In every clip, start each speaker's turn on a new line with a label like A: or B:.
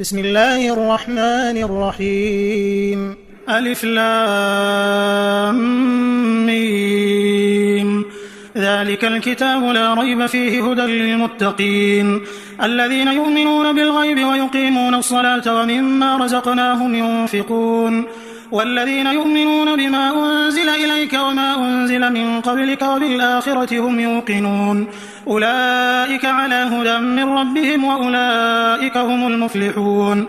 A: بسم الله الرحمن الرحيم. ألف لام ميم. ذلك الكتاب لا ريب فيه هدى للمتقين الذين يؤمنون بالغيب ويقيمون الصلاة ومما رزقناهم ينفقون والذين يؤمنون بما أنزل إليك وما أنزل من قبلك وبالآخرة هم يوقنون أولئك على هدى من ربهم وأولئك هم المفلحون.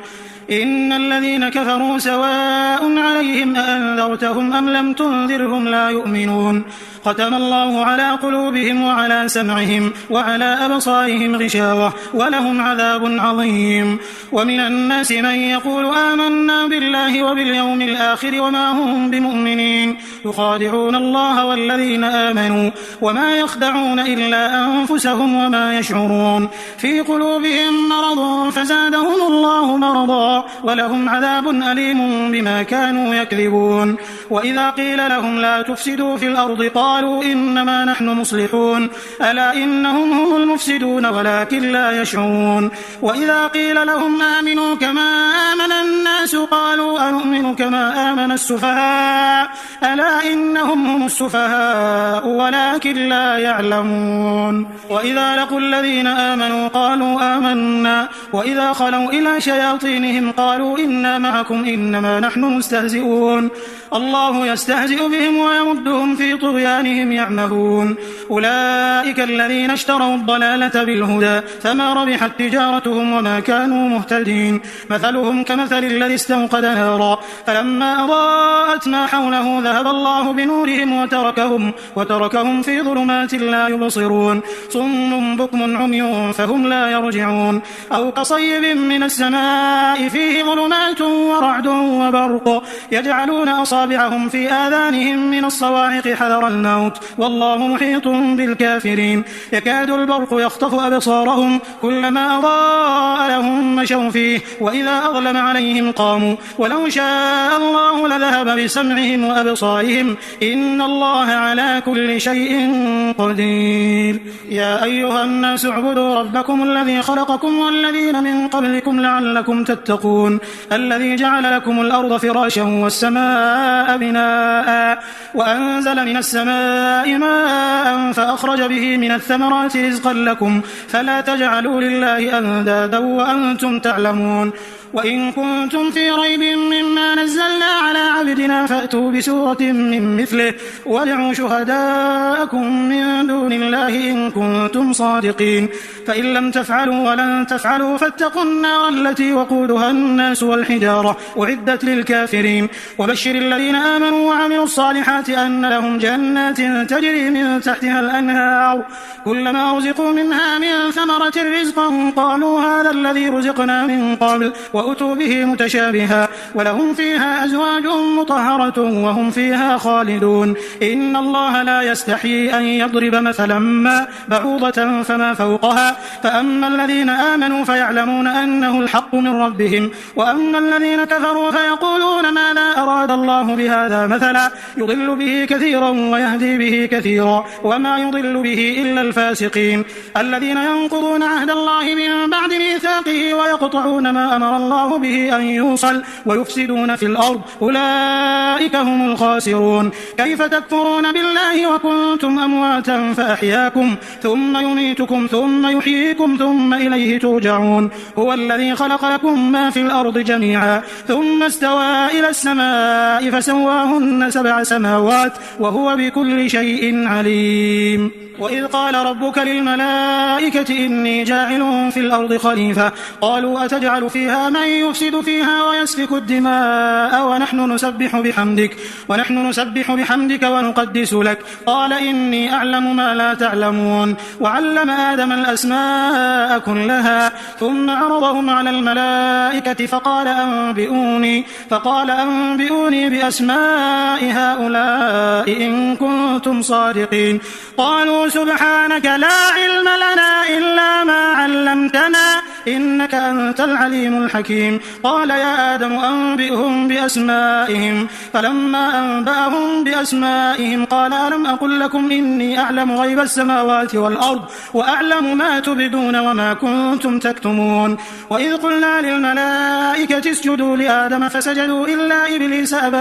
A: إن الذين كفروا سواء عليهم أأنذرتهم أم لم تنذرهم لا يؤمنون ختم الله على قلوبهم وعلى سمعهم وعلى أبصارهم غشاوة ولهم عذاب عظيم. ومن الناس من يقول آمنا بالله وباليوم الآخر وما هم بمؤمنين يخادعون الله والذين آمنوا وما يخدعون إلا أنفسهم وما يشعرون في قلوبهم مرض فزادهم الله مرضا ولهم عذاب أليم بما كانوا يكذبون. وإذا قيل لهم لا تفسدوا في الأرض قالوا إنما نحن مصلحون ألا إنهم هم المفسدون ولكن لا يشعرون. وإذا قيل لهم آمنوا كما آمن الناس قالوا أنؤمن كما آمن السفهاء ألا إنهم هم السفهاء ولكن لا يعلمون. وإذا لقوا الذين آمنوا قالوا آمنا وإذا خلوا إلى شياطينهم قالوا إنا معكم إنما نحن مستهزئون الله يستهزئ بهم ويمدهم في طغيانهم يعمهون. أولئك الذين اشتروا الضلالة بالهدى فما ربحت تجارتهم وما كانوا مهتدين. مثلهم كمثل الذي استوقد نارا فلما أضاءت ما حوله ذهب الله بنورهم وتركهم في ظلمات لا يبصرون صم بكم عمي فهم لا يرجعون. أو كصيب من السماء فيه ظلمات ورعد وبرق يجعلون أصابعهم في آذانهم من الصواعق حذر الموت والله محيط بالكافرين. يكاد البرق يخطف أبصارهم كلما أضاء لهم مشوا فيه وإذا أظلم عليهم قاموا ولو شاء الله لذهب بسمعهم وأبصارهم إن الله على كل شيء قدير. يا أيها الناس اعبدوا ربكم الذي خلقكم والذين من قبلكم لعلكم تتقون الذي جعل لكم الأرض فراشا والسماء بناء وأنزل من السماء ماء فأخرج به من الثمرات رزقا لكم فلا تجعلوا لله أندادا وأنتم تعلمون. وإن كنتم في ريب مما نزلنا على عبدنا فأتوا بسورة من مثله وادعوا شهداءكم من دون الله إن كنتم صادقين فإن لم تفعلوا ولن تفعلوا فاتقوا النار التي وقودها الناس والحجارة أعدت للكافرين. وبشر الذين آمنوا وعملوا الصالحات أن لهم جنات تجري من تحتها الأنهار كلما رزقوا منها من ثمرة رزقا قالوا هذا الذي رزقنا من قبل وأتوا به متشابها ولهم فيها أزواج مطهرة وهم فيها خالدون. إن الله لا يستحيي أن يضرب مثلا ما بعوضة فما فوقها فأما الذين آمنوا فيعلمون أنه الحق من ربهم وأما الذين كفروا فيقولون ماذا أراد الله بهذا مثلا يضل به كثيرا ويهدي به كثيرا وما يضل به إلا الفاسقين الذين ينقضون عهد الله من بعد ميثاقه ويقطعون ما أمر الله به أن يوصل ويفسدون في الأرض أولئك هم الخاسرون. كيف تكفرون بالله وكنتم أمواتا فأحياكم ثم يميتكم ثم يحييكم ثم إليه ترجعون. هو الذي خلق لكم ما في الأرض جميعا ثم استوى إلى السماء فسواهن 7 سماوات وهو بكل شيء عليم. وإذ قال ربك للملائكة إني جاعل في الأرض خليفة قالوا أتجعل فيها من يفسد فيها ويسفك الدماء ونحن نسبح بحمدك ونقدس لك قال إني أعلم ما لا تعلمون. وعلم آدم الأسماء كلها ثم عرضهم على الملائكة فقال أنبئوني بأسماء هؤلاء إن كنتم صادقين. قالوا سبحانك لا علم لنا إلا ما علمتنا إنك أنت العليم الحكيم. قال يا آدم أنبئهم بأسمائهم. فلما أنبأهم بأسمائهم قال ألم أقل لكم إني أعلم غيب السماوات والأرض وأعلم ما تبدون وما كنتم تكتمون. وإذ قلنا للملائكة اسجدوا لآدم فسجدوا إلا إبليس أبى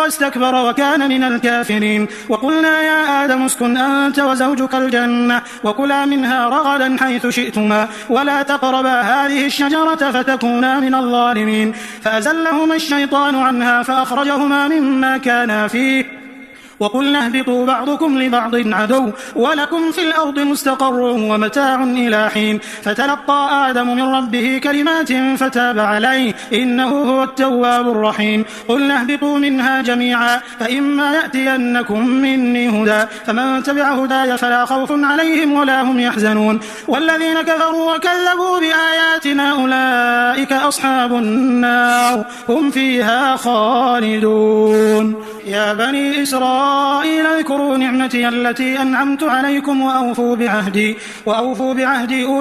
A: واستكبر وكان من الكافرين. وقلنا يا آدم اسكن أنت وزوجك الجنة وكلا منها رغدا حيث شئتما ولا تقربا هذه الشجرة فتكونا من الظالمين. فأزلهما الشيطان عنها فأخرجهما مما كانا فيه وقلنا اهبطوا بعضكم لبعض عدو ولكم في الأرض مستقر ومتاع إلى حين. فتلقى آدم من ربه كلمات فتاب عليه إنه هو التواب الرحيم. قلنا اهبطوا منها جميعا فإما يأتينكم مني هدى فمن تبع هداي فلا خوف عليهم ولا هم يحزنون. والذين كفروا وكذبوا بآياتنا أولئك أصحاب النار هم فيها خالدون. يا بني إسرائيل اذكروا نعمتي التي أنعمت عليكم وأوفوا بعهدي أوف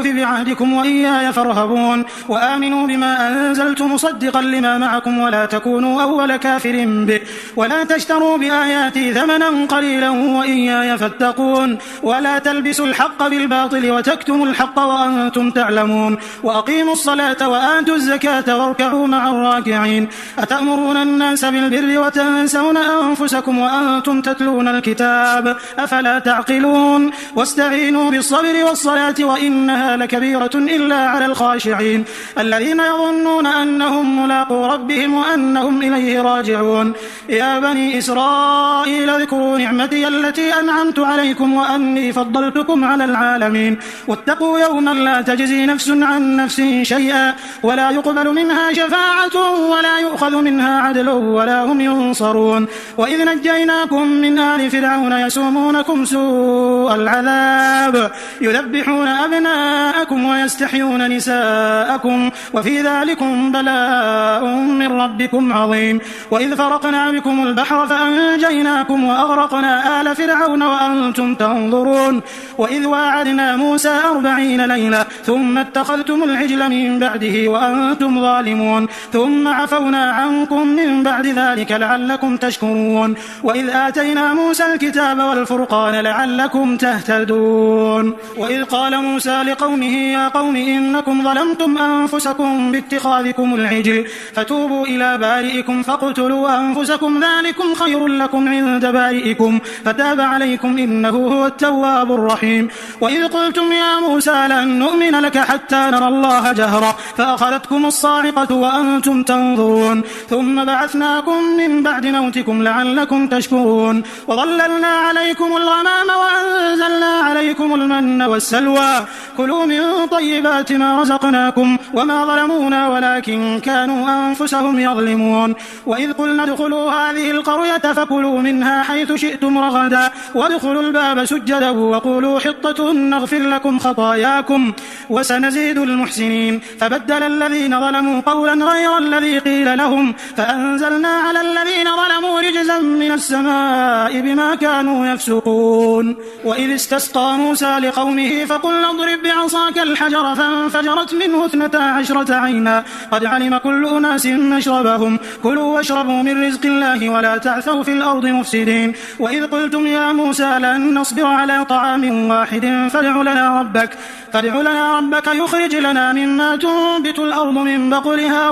A: بعهدكم وإياي فارهبون. وآمنوا بما أنزلت مصدقا لما معكم ولا تكونوا أول كافر به ولا تشتروا بآياتي ثمنا قليلا وإياي فاتقون. ولا تلبسوا الحق بالباطل وتكتموا الحق وأنتم تعلمون. وأقيموا الصلاة وآتوا الزكاة واركعوا مع الراكعين. أتأمرون الناس بالبر وتنسون أنفسكم وأنتم تتلون الكتاب أفلا تعقلون. واستعينوا بالصبر والصلاة وإنها لكبيرة إلا على الخاشعين الذين يظنون أنهم ملاقو ربهم وأنهم إليه راجعون. يا بني إسرائيل اذكروا نعمتي التي أنعمت عليكم وأني فضلتكم على العالمين. واتقوا يوما لا تجزي نفس عن نفس شيئا ولا يقبل منها شفاعة ولا يؤخذ منها عدل ولا هم ينصرون. وإذ نجيناكم من آل فرعون يسومونكم سوء العذاب يذبحون أبناءكم ويستحيون نساءكم وفي ذلكم بلاء من ربكم عظيم. وإذ فرقنا بكم البحر فأنجيناكم وأغرقنا آل فرعون وأنتم تنظرون. وإذ واعدنا موسى 40 ليلة ثم اتخذتم العجل من بعده وأنتم ظالمون ثم عفونا عنكم من بعد ذلك لعلكم تشكرون. وإذ آتينا موسى الكتاب والفرقان لعلكم تهتدون. وإذ قال موسى لقومه يا قوم إنكم ظلمتم أنفسكم باتخاذكم العجل فتوبوا إلى بارئكم فاقتلوا أنفسكم ذلكم خير لكم عند بارئكم فتاب عليكم إنه هو التواب الرحيم. وإذ قلتم يا موسى لن نؤمن لك حتى نرى الله جهرا فأخذتكم الصاعقة وأنتم تنظرون ثم بعثناكم من بعد موتكم لعلكم تشكرون. وظللنا عليكم الغمام وأنزلنا عليكم المن والسلوى كلوا من طيبات ما رزقناكم وما ظلمونا ولكن كانوا أنفسهم يظلمون. وإذ قلنا ادخلوا هذه القرية فكلوا منها حيث شئتم رغدا وادخلوا الباب سجدا وقولوا حطة نغفر لكم خطاياكم وسنزيد المحسنين. فبدل الذين ظلموا قولا غير الذي قيل لهم فأنزلنا على الذين ظلموا رجزا من السماء بما كانوا يفسقون. وإذ استسقى موسى لقومه فقلنا اضرب بعصاك الحجر فانفجرت منه 12 عينا قد علم كل أناس مشربهم كلوا واشربوا من رزق الله ولا تعثوا في الأرض مفسدين. وإذ قلتم يا موسى لن نصبر على طعام واحد فادع لنا ربك يخرج لنا مما تنبت الأرض من بقلها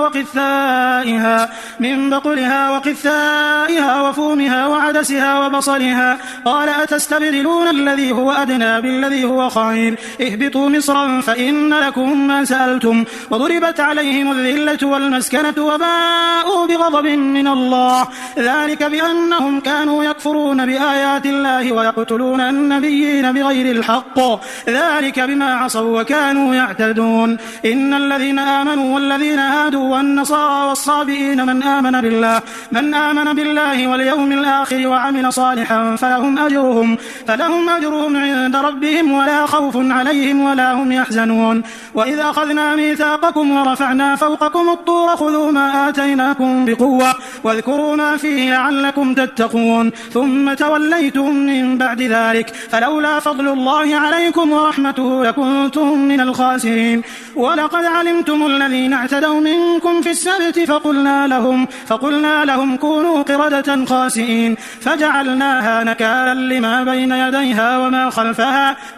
A: وقثائها وفومها وعدسها وبصلها قال أتستبدلون الذي هو أدنى بالذي هو خير اهبطوا مصرا فإن لكم ما سألتم وضربت عليهم الذلة والمسكنة وباءوا بغضب من الله ذلك بأنهم كانوا يكفرون بآيات الله ويقتلون النبيين بغير الحق ذلك بما عصوا وكانوا يعتدون. إن الذين آمنوا والذين هادوا والنصارى والصابئين من آمن بالله واليوم الآخر وعمل صالحا فلهم أجرهم عند ربهم ولا خوف عليهم ولا هم يحزنون. وإذ أخذنا ميثاقكم ورفعنا فوقكم الطور خذوا ما آتيناكم بقوة واذكروا ما فيه لعلكم تتقون ثم توليتم من بعد ذلك فلولا فضل الله عليكم ورحمته لكنتم من الخاسرين. ولقد علمتم الذين اعتدوا منكم في السبت فقلنا لهم كونوا قردة خاسئين فجعلناها نكالا لما بين يديها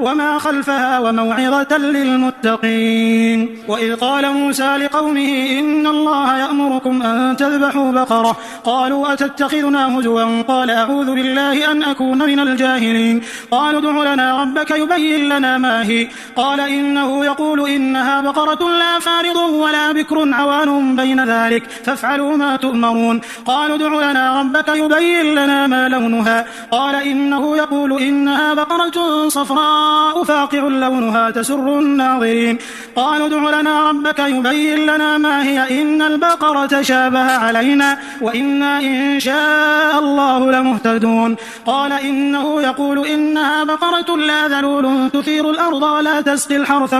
A: وما خلفها وموعظة للمتقين. وإذ قال موسى لقومه إن الله يأمركم أن تذبحوا بقرة قالوا أتتخذنا هزوا قال أعوذ بالله أن أكون من الجاهلين. قالوا ادع لنا ربك يبين لنا ما هي قال إنه يقول إنها بقرة لا فارض ولا بكر عوان بين ذلك فافعلوا ما تؤمرون. قالوا ادع لنا ربك يبين لنا ما لونها قال إنه يقول إنها بقرة صفراء فاقع لونها تسر الناظرين. قالوا ادع لنا ربك يبين لنا ما هي إن البقرة شابه علينا وإنا إن شاء الله لمهتدون. قال إنه يقول إنها بقرة لا ذلول تثير الأرض ولا تسقي الحرث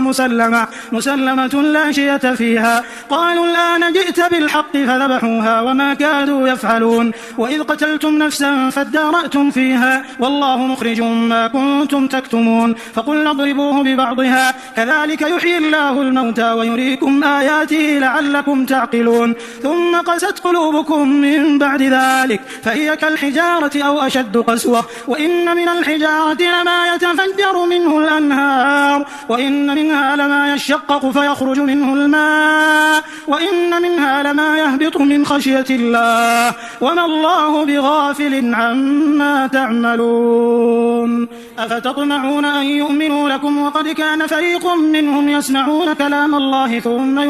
A: مسلمة لا شية فيها. قالوا الآن جئت بالحق فذبحوها وما كادوا يفعلون. وإذ قتلتم نفسا فادارأتم فيها والله مخرج ما كنتم تكتمون. فقلنا اضربوه ببعضها كذلك يحيي الله الموتى ويريكم آياته لعلكم تعقلون. ثم قست قلوبكم من بعد ذلك فهي كالحجارة أو أشد قسوة وإن من الحجارة لما يتفجر منه الأنهار وإن منها لما يشقق فيخرج منه الماء وإن منها لما يهبط من خشية الله وما الله بغافل عما تعملون. أفتطمعون أن يؤمنوا لكم وقد كان فريق منهم يسمعون كلام الله ثم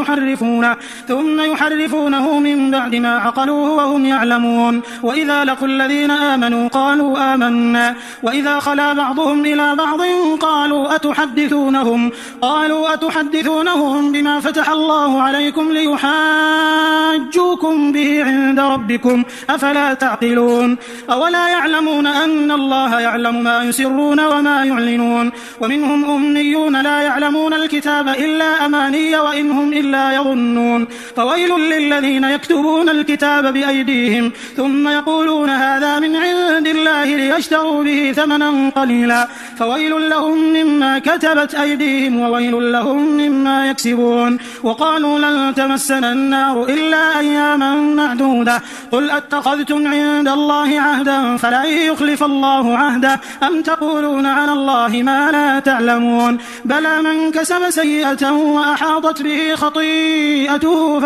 A: يحرفونه من بعد ما عقلوه وهم يعلمون. وإذا لقوا الذين آمنوا قالوا آمنا وإذا خلا بعضهم إلى بعض قالوا أتحدثونهم بما فتح الله عليكم ليحاجوكم به عند ربكم أفلا تعقلون. أولا يعلمون أن الله يعلم ما يسرون وما يعلنون. ومنهم أمنيون لا يعلمون الكتاب إلا أماني وإن هم إلا يظنون. فويل للذين يكتبون الكتاب بأيديهم ثم يقولون هذا من عند الله ليشتروا به ثمنا قليلا فويل لهم مما كتبت أيديهم وويل لهم مما يكسبون. وقالوا لن تمسنا النار إلا أياما معدودة قل أتخذتم عند الله عهدا فلن يخلف الله عهده أم تقولون على الله ما لا تعلمون. بلى من كسب سيئة وأحاطت به خطيئته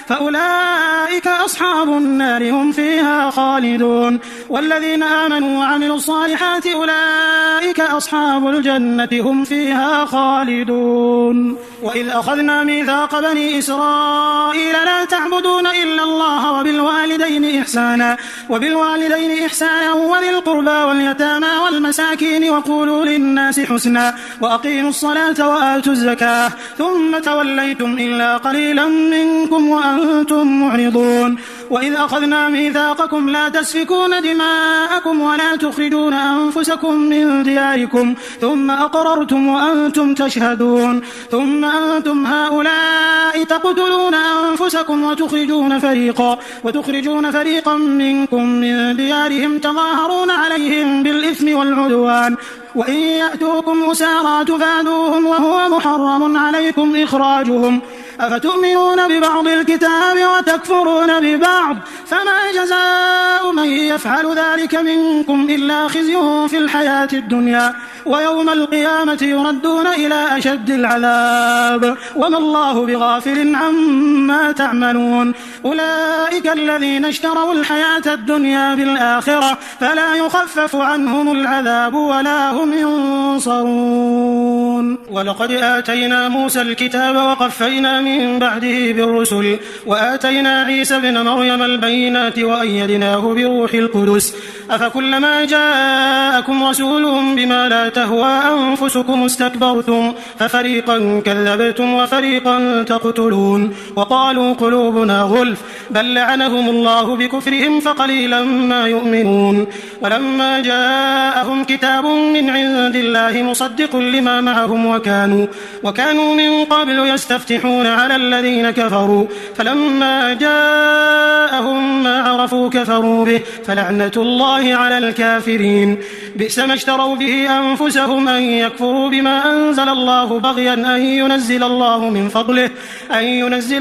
A: فأولئك أصحاب النار هم فيها خالدون. والذين آمنوا وعملوا الصالحات أولئك أصحاب الجنة هم فيها خالدون. وإذ أخذنا ميثاق بني إسرائيل لا تعبدون إلا الله وبالوالدين إحسانا وذي القربى واليتامى والمساكين وقولوا للناس حسنا وأقيموا الصلاة وآتوا الزكاة ثم توليتم إلا قليلا منكم وأنتم معرضون. وإذ أخذنا ميثاقكم لا تسفكون دماءكم ولا تخرجون أنفسكم من دياركم ثم أقررتم وأنتم تشهدون ثم أنتم هؤلاء تقتلون أنفسكم وتخرجون فريقا منكم من ديارهم تظاهرون عليهم بالإثم والعدوان وإن يأتوكم أسارى تفادوهم وهو محرم عليكم إخراجهم أفتؤمنون ببعض الكتاب وتكفرون ببعض فما جزاء من يفعل ذلك منكم إلا خزي في الحياة الدنيا ويوم القيامة يردون إلى أشد العذاب وما الله بغافل عما تعملون. أولئك الذين اشتروا الحياة الدنيا بالآخرة فلا يخفف عنهم العذاب ولا هم ينصرون. ولقد آتينا موسى الكتاب وقفينا من بعده بالرسل وآتينا عيسى ابن مريم البينات وأيدناه بروح القدس أفكلما جاءكم رسول بما لا تهوى أنفسكم استكبرتم ففريقا كذبتم وفريقا تقتلون وقالوا قلوبنا غلف بل لعنهم الله بكفرهم فقليلا ما يؤمنون ولما جاءهم كتاب من عند الله مصدق لما معهم وكانوا من قبل يستفتحون على الذين كفروا فلما جاءهم ما عرفوا كفروا به فلعنة الله على الكافرين بئس ما اشتروا به أنفسهم أن يكفروا بما أنزل الله بغيا أن ينزل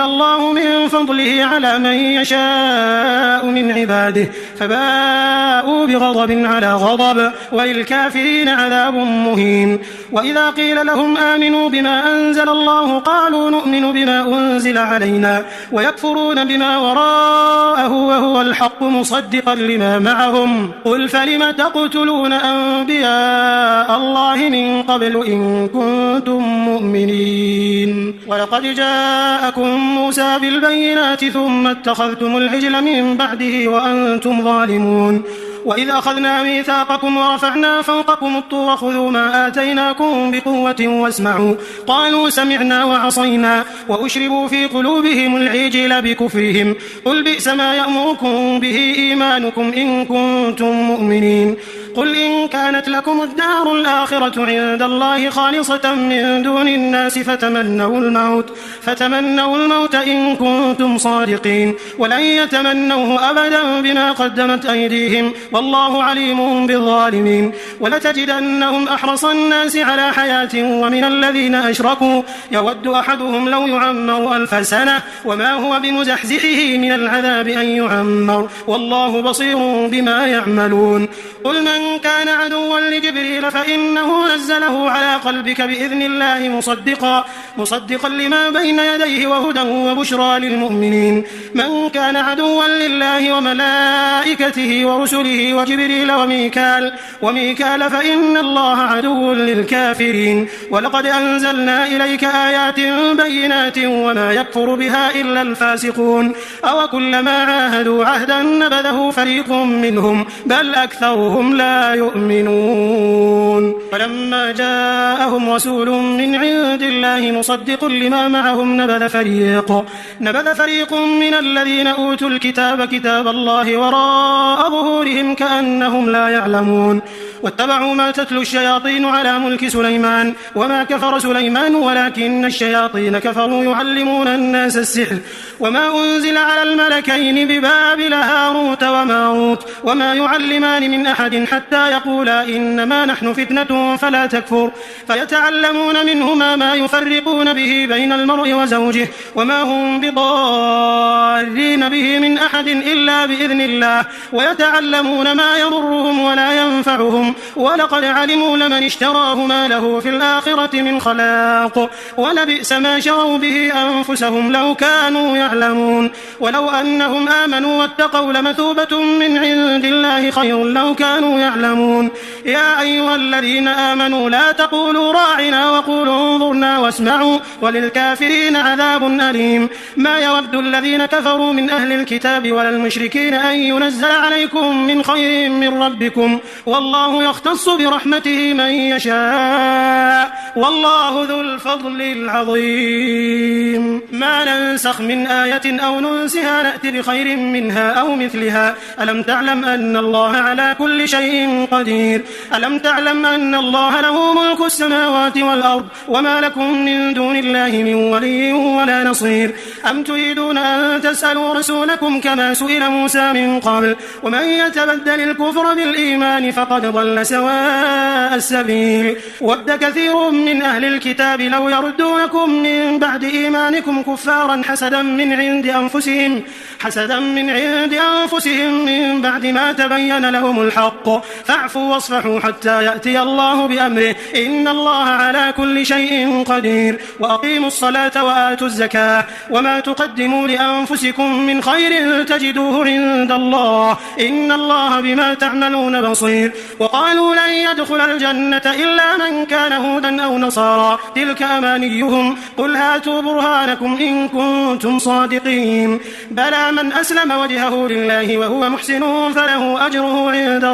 A: الله من فضله على من يشاء من عباده فباءوا بغضب على غضب وللكافرين عذاب مهين وإذا قيل لهم آمنوا بما أنزل الله قالوا نؤمن بما أنزل علينا ويكفرون بما وراءه وهو الحق مصدقا لما معهم قل فلم تقتلون أنبياء الله من قبل إن كنتم مؤمنين ولقد جاءكم موسى بالبينات ثم اتخذتم العجل من بعده وأنتم ظالمون وإذ أخذنا ميثاقكم ورفعنا فوقكم الطور خذوا ما آتيناكم بقوة واسمعوا قالوا سمعنا وعصينا وأشربوا في قلوبهم العجل بكفرهم قل بئس ما يأمركم به إيمانكم إن كنتم مؤمنين قل إن كانت لكم الدار الآخرة عند الله خالصة من دون الناس فتمنوا الموت إن كنتم صادقين ولن يتمنوه أبدا بما قدمت أيديهم والله عليم بالظالمين ولتجدنهم أحرص الناس على حياة ومن الذين أشركوا يود أحدهم لو يعمر 1000 سنة وما هو بمزحزحه من العذاب أن يعمر والله بصير بما يعملون قل من كان عدوا لجبريل فإنه نزله على قلبك بإذن الله مصدقا لما بين يديه وهدى وبشرى للمؤمنين من كان عدوا لله وملائكته ورسله وجبريل وميكال فإن الله عدو للكافرين ولقد أنزلنا إليك آيات بينات وما يكفر بها إلا الفاسقون أو كلما عاهدوا عهدا نبذه فريق منهم بل أكثرهم لا يؤمنون ولما جاءهم رسول من عند الله مصدق لما معهم نبذ فريق من الذين أوتوا الكتاب كتاب الله وراء ظهورهم كأنهم لا يعلمون واتبعوا ما تتلو الشياطين على ملك سليمان وما كفر سليمان ولكن الشياطين كفروا يعلمون الناس السحر وما أنزل على الملكين ببابل هاروت وماروت وما يعلمان من أحد حتى يقولا إنما نحن فتنة فلا تكفر فيتعلمون منهما ما يفرقون به بين المرء وزوجه وما هم بضارين به من أحد إلا بإذن الله ويتعلمون ما يضرهم ولا ينفعهم ولقد علموا لمن اشتراه ما له في الآخرة من خلاق ولبئس ما شروا به أنفسهم لو كانوا يعلمون ولو أنهم آمنوا واتقوا لمثوبة من عند الله خير لو كانوا يعلمون يا أيها الذين آمنوا لا تقولوا راعنا وقولوا انظرنا واسمعوا وللكافرين عذاب أليم ما يود الذين كفروا من أهل الكتاب ولا المشركين أن ينزل عليكم من خير من ربكم والله يختص برحمته من يشاء والله ذو الفضل العظيم ما ننسخ من آية أو ننسها نأتي بخير منها أو مثلها ألم تعلم أن الله على كل شيء قدير ألم تعلم أن الله له ملك السماوات والأرض وما لكم من دون الله من ولي ولا نصير أم تريدون أن تسألوا رسولكم كما سئل موسى من قبل ومن يتبدل الكفر بالإيمان فقد ضل سواء السبيل ود كثير من أهل الكتاب لو يردونكم من بعد إيمانكم كفارا حسدا من عند أنفسهم من بعد ما تبين لهم الحق فاعفوا واصفحوا حتى يأتي الله بأمره إن الله على كل شيء قدير وأقيموا الصلاة وآتوا الزكاة وما تقدموا لأنفسكم من خير تجدوه عند الله إن الله بما تعملون بصير وقالوا لن يدخل الجنة إلا من كان هودا أو نصارى تلك أمانيهم قل هاتوا برهانكم إن كنتم صادقين بلى من أسلم وجهه لله وهو محسن فله أجره عند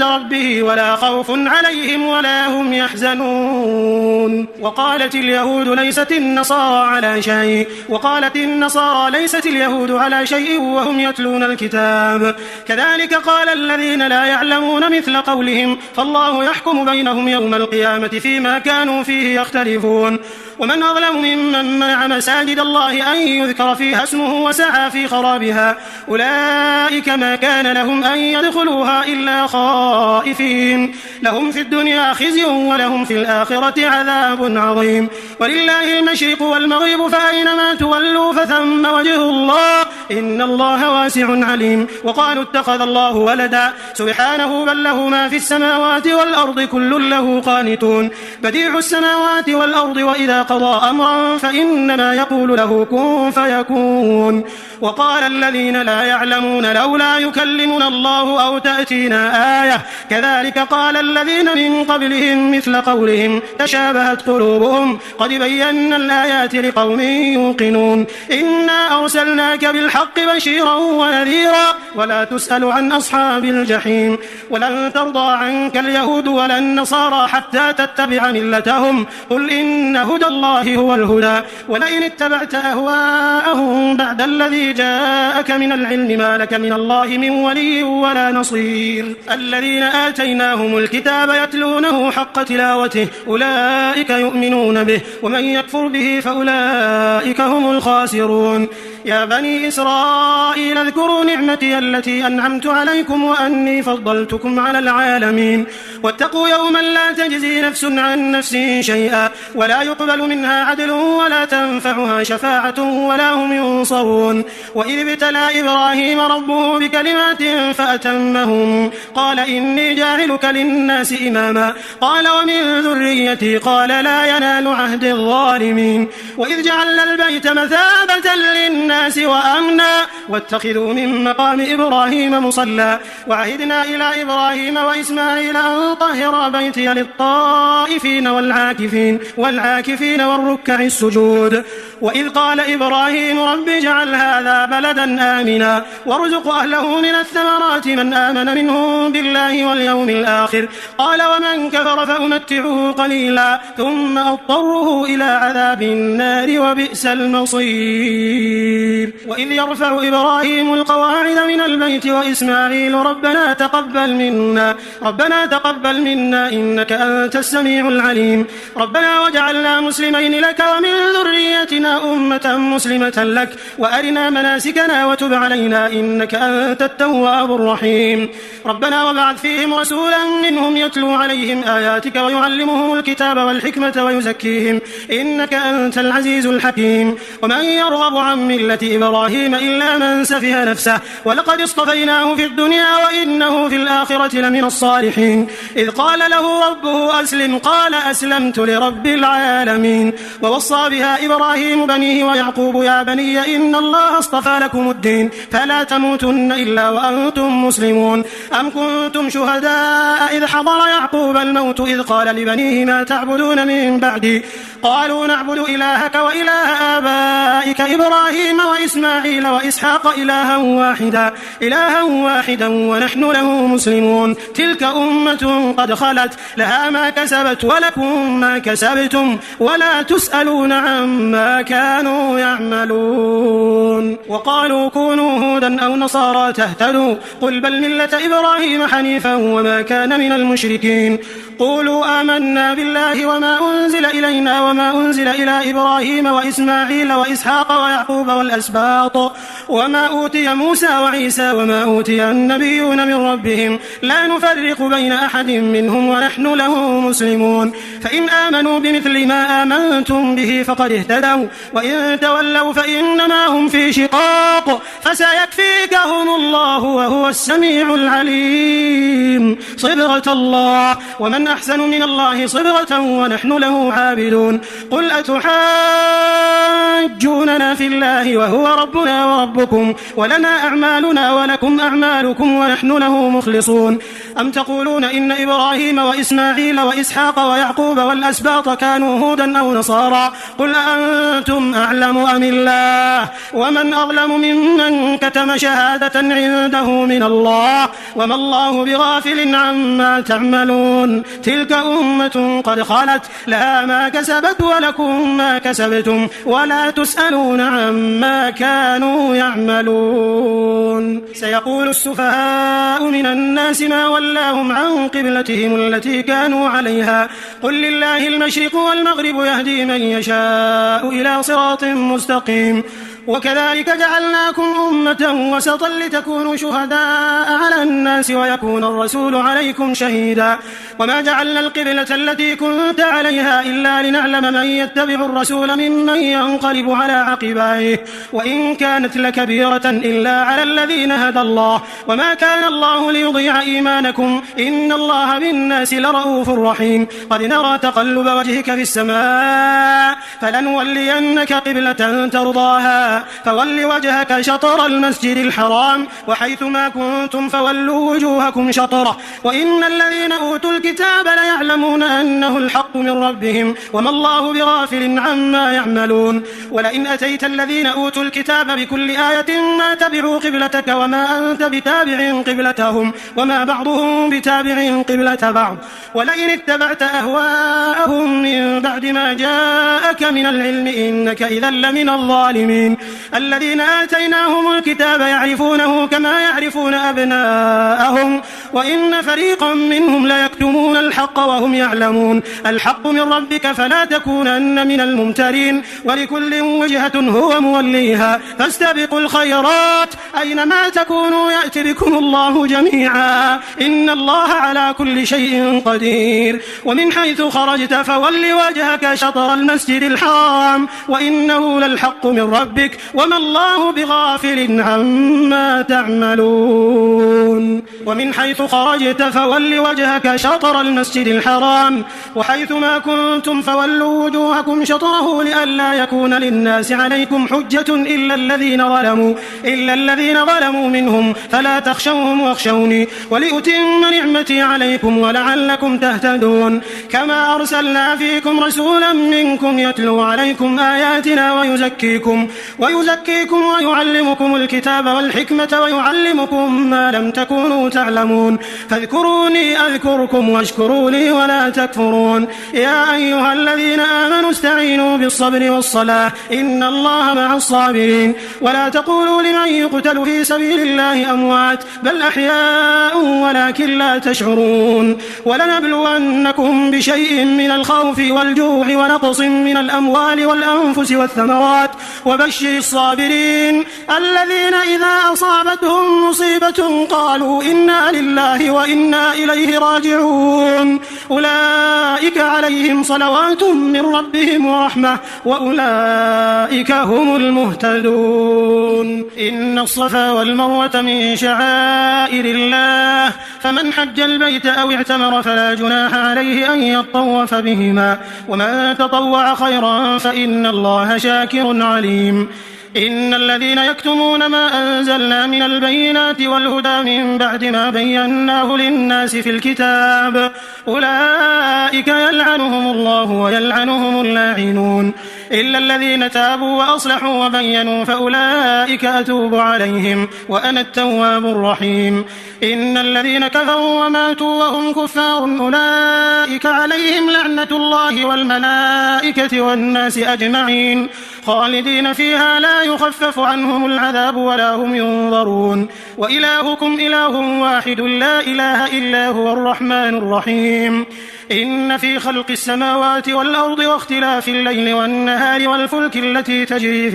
A: ربه ولا خوف عليهم ولا هم يحزنون. وقالت اليهود ليست النصارى على شيء وقالت النصارى ليست اليهود على شيء وهم يتلون الكتاب كذلك قال الذين لا يعلمون مثل قولهم فالله يحكم بينهم يوم القيامة فيما كانوا فيه يختلفون. ومن أظلم ممن منع مساجد الله أن يذكر فيها اسمه وسعى في خرابها أولئك ما كان لهم أن يدخلوها إلا خائفين لهم في الدنيا خزي ولهم في الآخرة عذاب عظيم ولله المشرق والمغرب فأينما تولوا فثم وجه الله إن الله واسع عليم. وقالوا اتخذ الله ولدا سبحانه بل له ما في السماوات والأرض كل له قانتون بديع السماوات والأرض وإذا قضى أمرا فإنما يقول له كن فيكون. وقال الذين لا يعلمون لولا يكلمنا الله أو تأتينا آية كذلك قال الذين من قبلهم مثل قولهم تشابهت قلوبهم قد بينا الآيات لقوم يوقنون إنا أرسلناك بالحق بشيرا ونذيرا ولا تسأل عن أصحاب الجحيم ولن ترضى عنك اليهود ولا النصارى حتى تتبع ملتهم قل إن هدى الله هو الهدى ولئن اتبعت أهواءهم بعد الذي جاءك من العلم ما لك من الله من ولي ولا نصير. الذين آتيناهم الكتاب يتلونه حق تلاوته أولئك يؤمنون به ومن يكفر به فأولئك هم الخاسرون. يا بني إسرائيل اذكروا نعمتي التي أنعمت عليكم وأني فضلتكم على العالمين واتقوا يوما لا تجزي نفس عن نفس شيئا ولا يقبل منها عدل ولا تنفعها شفاعة ولا هم ينصرون. وإذ ابتلى إبراهيم ربه بكلمات فأتمهم قال إني جاعلك للناس إماما قال ومن ذريتي قال لا ينال عهد الظالمين. وإذ جعلنا البيت مثابة للناس وأمنا واتخذوا من مقام إبراهيم مصلى وعهدنا إلى إبراهيم وإسماعيل أن طهر بيتي للطائفين والعاكفين والركع السجود. وإذ قال إبراهيم رب اجعل هذا بلدا آمنا وارزق أهله من الثمرات من آمن منهم بالله واليوم الآخر قال ومن كفر فأمتعه قليلا ثم أضطره إلى عذاب النار وبئس المصير. وإذ يرفع إبراهيم القواعد من البيت وإسماعيل ربنا تقبل منا إنك أنت السميع العليم ربنا وجعلنا مسلمين لك ومن ذريتنا أمة مسلمة لك وأرنا مناسكنا وتب علينا إنك أنت التواب الرحيم. ربنا وابعث فيهم رسولا منهم يتلو عليهم آياتك ويعلمهم الكتاب والحكمة ويزكيهم إنك أنت العزيز الحكيم. ومن يرغب عن ملة إبراهيم إلا من سفه نفسه ولقد اصطفيناه في الدنيا وإنه في الآخرة لمن الصالحين. إذ قال له ربه أسلم قال أسلمت لرب العالمين. ووصى بها إبراهيم بنيه ويعقوب يا بني إن الله اصطفى لكم الدين فلا تموتن إلا وأنتم مسلمون. أم كنتم شهداء إذ حضر يعقوب الموت إذ قال لبنيه ما تعبدون من بعدي قالوا نعبد إلهك وإله آبائك إبراهيم وإسماعيل وإسحاق إلها واحدا ونحن له مسلمون. تلك أمة قد خلت لها ما كسبت ولكم ما كسبتم ولا تسألون عما كانوا يعملون. وقالوا كونوا هودا أو نصارى تهتدوا قل بل ملة إبراهيم حنيفا وما كان من المشركين. قولوا آمنا بالله وما أنزل إلينا وما أنزل إلى إبراهيم وإسماعيل وإسحاق ويعقوب والأسباط وما أوتي موسى وعيسى وما أوتي النبيون من ربهم لا نفرق بين أحد منهم ونحن له مسلمون. فإن آمنوا بمثل ما آمنتم به فقد اهتدوا وإن تولوا فإنما هم في شقاق فسيكفيكهم الله وهو السميع العليم. صبغة الله ومن أحسن من الله صبغة ونحن له عابدون. قل أتحاجوننا في الله وهو ربنا وربكم ولنا أعمالنا ولكم أعمالكم ونحن له مخلصون. أم تقولون إن إبراهيم وإسماعيل وإسحاق ويعقوب والأسباط كانوا هودا أو نصارى قل أنتم أعلم أم الله ومن أظلم ممن كتم شهادة عنده من الله وما الله بغافل عما تعملون. تلك أمة قد خلت لها ما كسبت ولكم ما كسبتم ولا تسألون عما كانوا يعملون. سيقول السفهاء من الناس ما ولاهم عن قبلتهم التي كانوا عليها قل لله المشرق والمغرب يهدي من يشاء إلى صراط مستقيم. وكذلك جعلناكم أمة وسطا لتكونوا شهداء على الناس ويكون الرسول عليكم شهيدا. وما جعلنا القبلة التي كنت عليها إلا لنعلم من يتبع الرسول ممن ينقلب على عقبيه وإن كانت لكبيرة إلا على الذين هدى الله وما كان الله ليضيع إيمانكم إن الله بالناس لرؤوف رحيم. قد نرى تقلب وجهك في السماء فلنولينك قبلة ترضاها فول وجهك شطر المسجد الحرام وحيث ما كنتم فولوا وجوهكم شطره وإن الذين أوتوا الكتاب ليعلمون أنه الحق من ربهم وما الله بغافل عما يعملون. ولئن أتيت الذين أوتوا الكتاب بكل آية ما تبعوا قبلتك وما أنت بتابع قبلتهم وما بعضهم بتابع قبلة بعض ولئن اتبعت أهواءهم من بعد ما جاءك من العلم إنك إذا لمن الظالمين. الذين آتيناهم الكتاب يعرفونه كما يعرفون أبناءهم وإن فريقا منهم ليكتمون الحق وهم يعلمون. الحق من ربك فلا تكونن من الممترين ولكل وجهة هو موليها فاستبقوا الخيرات أينما تكونوا يأتي بكم الله جميعا إن الله على كل شيء قدير. ومن حيث خرجت فول وجهك شطر المسجد الحرام وإنه للحق من ربك وما الله بغافل عما تعملون. ومن حيث خرجت فول وجهك شطر المسجد الحرام وحيث ما كنتم فولوا وجوهكم شطره لئلا يكون للناس عليكم حجة إلا الذين ظلموا منهم فلا تخشوهم واخشوني ولأتم نعمتي عليكم ولعلكم تهتدون. كما أرسلنا فيكم رسولا منكم يتلو عليكم آياتنا ويزكيكم ويعلمكم الكتاب والحكمة ويعلمكم ما لم تكونوا تعلمون. فاذكروني أذكركم واشكروا لي ولا تكفرون. يا أيها الذين آمنوا استعينوا بالصبر والصلاة إن الله مع الصابرين. ولا تقولوا لمن يقتل في سبيل الله أموات بل أحياء ولكن لا تشعرون. ولنبلونكم بشيء من الخوف والجوع ونقص من الأموال والأنفس والثمرات وبشر الصابرين الذين إذا أصابتهم مصيبة قالوا إنا لله وإنا إليه راجعون أولئك عليهم صلوات من ربهم ورحمة وأولئك هم المهتدون. إن الصفا والمروة من شعائر الله فمن حج البيت أو اعتمر فلا جناح عليه أن يطوف بهما ومن تطوع خيرا فإن الله شاكر عليم. إن الذين يكتمون ما أنزلنا من البينات والهدى من بعد ما بيناه للناس في الكتاب أولئك يلعنهم الله ويلعنهم اللاعنون إلا الذين تابوا وأصلحوا وبينوا فأولئك أتوب عليهم وأنا التواب الرحيم. إن الذين كفروا وماتوا وهم كفار أولئك عليهم لعنة الله والملائكة والناس أجمعين خالدين فيها لا يخفف عنهم العذاب ولا هم ينظرون. وإلهكم إله واحد لا إله إلا هو الرحمن الرحيم. إن في خلق السماوات والأرض واختلاف الليل والنهار والفلك التي تجري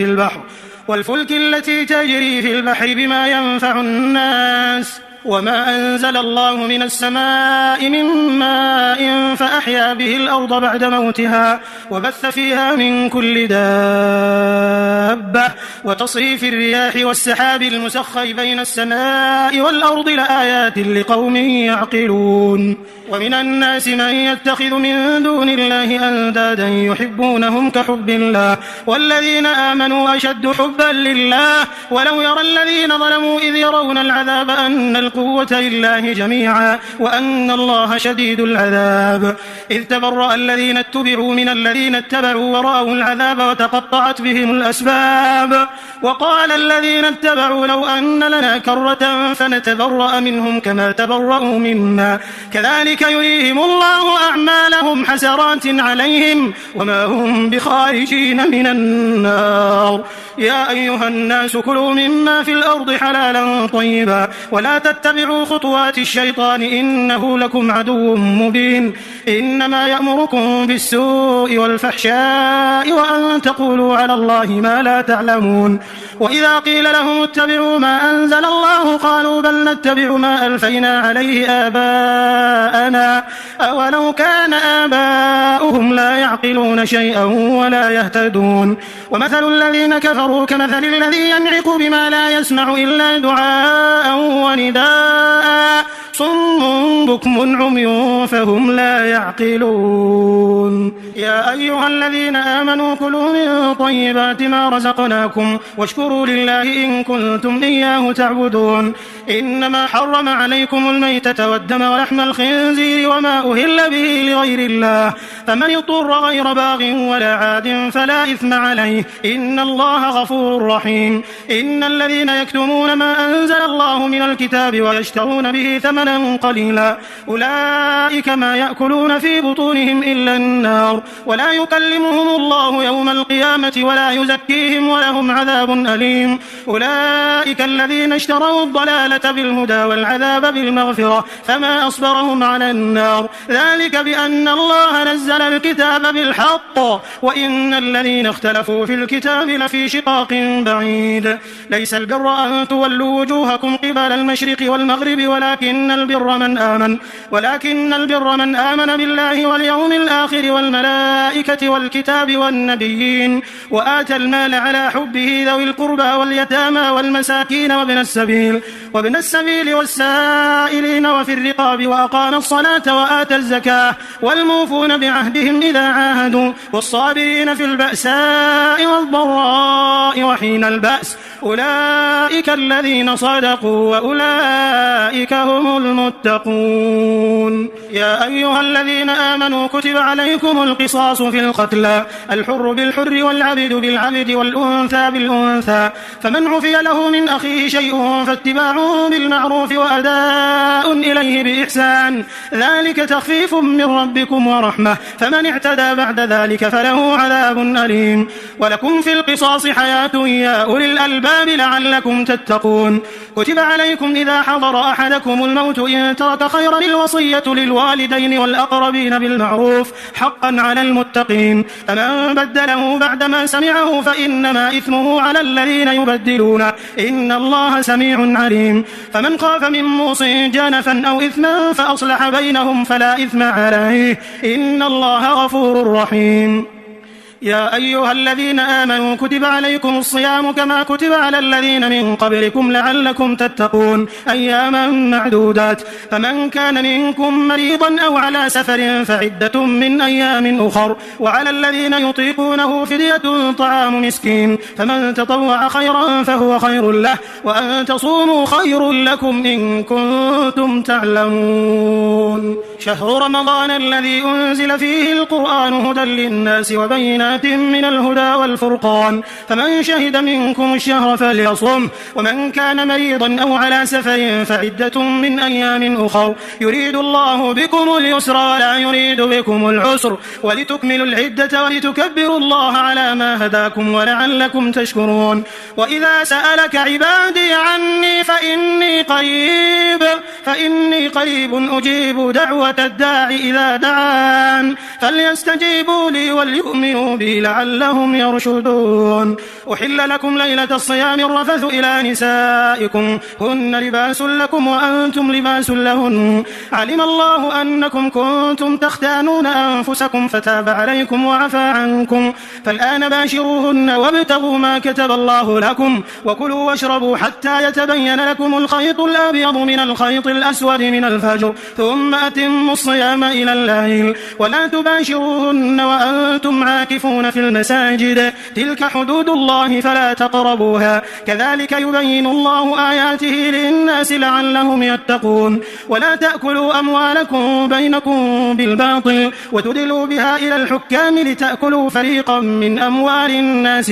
A: في البحر بما ينفع الناس وما أنزل الله من السماء من ماء فأحيا به الأرض بعد موتها وبث فيها من كل دابة وتصريف الرياح والسحاب المسخر بين السماء والأرض لآيات لقوم يعقلون ومن الناس من يتخذ من دون الله أندادا يحبونهم كحب الله والذين آمنوا أشد حبا لله ولو يرى الذين ظلموا إذ يرون العذاب أن القوة لله جميعا وأن الله شديد العذاب إذ تبرأ الذين اتبعوا من الذين اتبعوا ورأوا العذاب وتقطعت بهم الأسباب وقال الذين اتبعوا لو أن لنا كرة فنتبرأ منهم كما تبرأوا منا كذلك يريهم الله أعمالهم حسرات عليهم وما هم بخارجين من النار يا أيها الناس كلوا مما في الأرض حلالا طيبا ولا تتبعوا خطوات الشيطان إنه لكم عدو مبين إنما يأمركم بالسوء والفحشاء وأن تقولوا على الله ما لا تعلمون وإذا قيل لهم اتبعوا ما أنزل الله قالوا بل نتبع ما ألفينا عليه آباءنا أولو كان آباؤهم لا يعقلون شيئا ولا يهتدون ومثل الذين كفروا كمثل الذي ينعق بما لا يسمع إلا دعاء ونداء صم بكم عمي فهم لا يعقلون يا أيها الذين آمنوا كلوا من طيبات ما رزقناكم واشكروا لله إن كنتم إياه تعبدون إنما حرم عليكم الميتة والدم ولحم الخنزير وما أهل به لغير الله فمن اضطر غير باغ ولا عاد فلا إثم عليه إن الله غفور رحيم إن الذين يكتمون ما أنزل الله من الكتاب ويشترون به ثمنا قليلا أولئك ما يأكلون في بطونهم إلا النار ولا يكلمهم الله يوم القيامة ولا يزكيهم ولهم عذاب أليم أولئك الذين اشتروا الضلالة بالهدى والعذاب بالمغفرة فما أصبرهم على النار ذلك بأن الله نزل الكتاب بالحق وإن الذين اختلفوا في الكتاب لفي شقاق بعيد ليس البر أن تولوا وجوهكم قبل المشرق والمغرب ولكن البر من آمن بالله واليوم الآخر والملائكة والكتاب والنبيين وآتى المال على حبه ذوي القربى واليتامى والمساكين وابن السبيل والسائلين وفي الرقاب وأقام الصلاة وآتى الزكاة والموفون بعهدهم إذا عاهدوا والصابرين في البأساء والضراء وحين البأس أولئك الذين صدقوا وأولئك هم المتقون يا أيها الذين آمنوا كتب عليكم القصاص في القتلى الحر بالحر والعبد بالعبد والأنثى بالأنثى فمن عفي له من أخيه شيء فاتباع بالمعروف وأداء إليه بإحسان ذلك تخفيف من ربكم ورحمة فمن اعتدى بعد ذلك فله عذاب أليم ولكم في القصاص حياة يا أولي الألباب لعلكم تتقون كتب عليكم إذا حضر أحدكم الموت إن ترك خيرا الوصية للوالدين والأقربين بالمعروف حقا على المتقين فمن بدله بعدما سمعه فإنما إثمه على الذين يبدلون إن الله سميع عليم فمن خاف من موص جنفا أو إثما فأصلح بينهم فلا إثم عليه إن الله غفور رحيم يا أيها الذين آمنوا كتب عليكم الصيام كما كتب على الذين من قبلكم لعلكم تتقون أياما معدودات فمن كان منكم مريضا أو على سفر فعدة من أيام أخر وعلى الذين يطيقونه فدية طعام مسكين فمن تطوع خيرا فهو خير له وأن تصوموا خير لكم إن كنتم تعلمون شهر رمضان الذي أنزل فيه القرآن هدى للناس وبينات من الهدى والفرقان فمن شهد منكم الشهر فليصم ومن كان مريضا أو على سفر فعدة من أيام أخر يريد الله بكم اليسر ولا يريد بكم العسر ولتكملوا العدة ولتكبروا الله على ما هداكم ولعلكم تشكرون وإذا سألك عبادي عني فإني قريب أجيب دعوة الداع إذا دعان فليستجيبوا لي وليؤمنوا به لعلهم يرشدون. أحل لكم ليلة الصيام الرفث إلى نسائكم هن لباس لكم وأنتم لباس لهن علم الله أنكم كنتم تختانون أنفسكم فتاب عليكم وعفى عنكم فالآن باشروهن وابتغوا ما كتب الله لكم وكلوا واشربوا حتى يتبين لكم الخيط الأبيض من الخيط الأسود من الفجر ثم أتموا الصيام إلى الليل ولا تباشروهن وأنتم عاكفون في المساجد تلك حدود الله فلا تقربوها كذلك يبين الله آياته للناس لعلهم يتقون. ولا تأكلوا أموالكم بينكم بالباطل وتدلوا بها إلى الحكام لتأكلوا فريقا من أموال الناس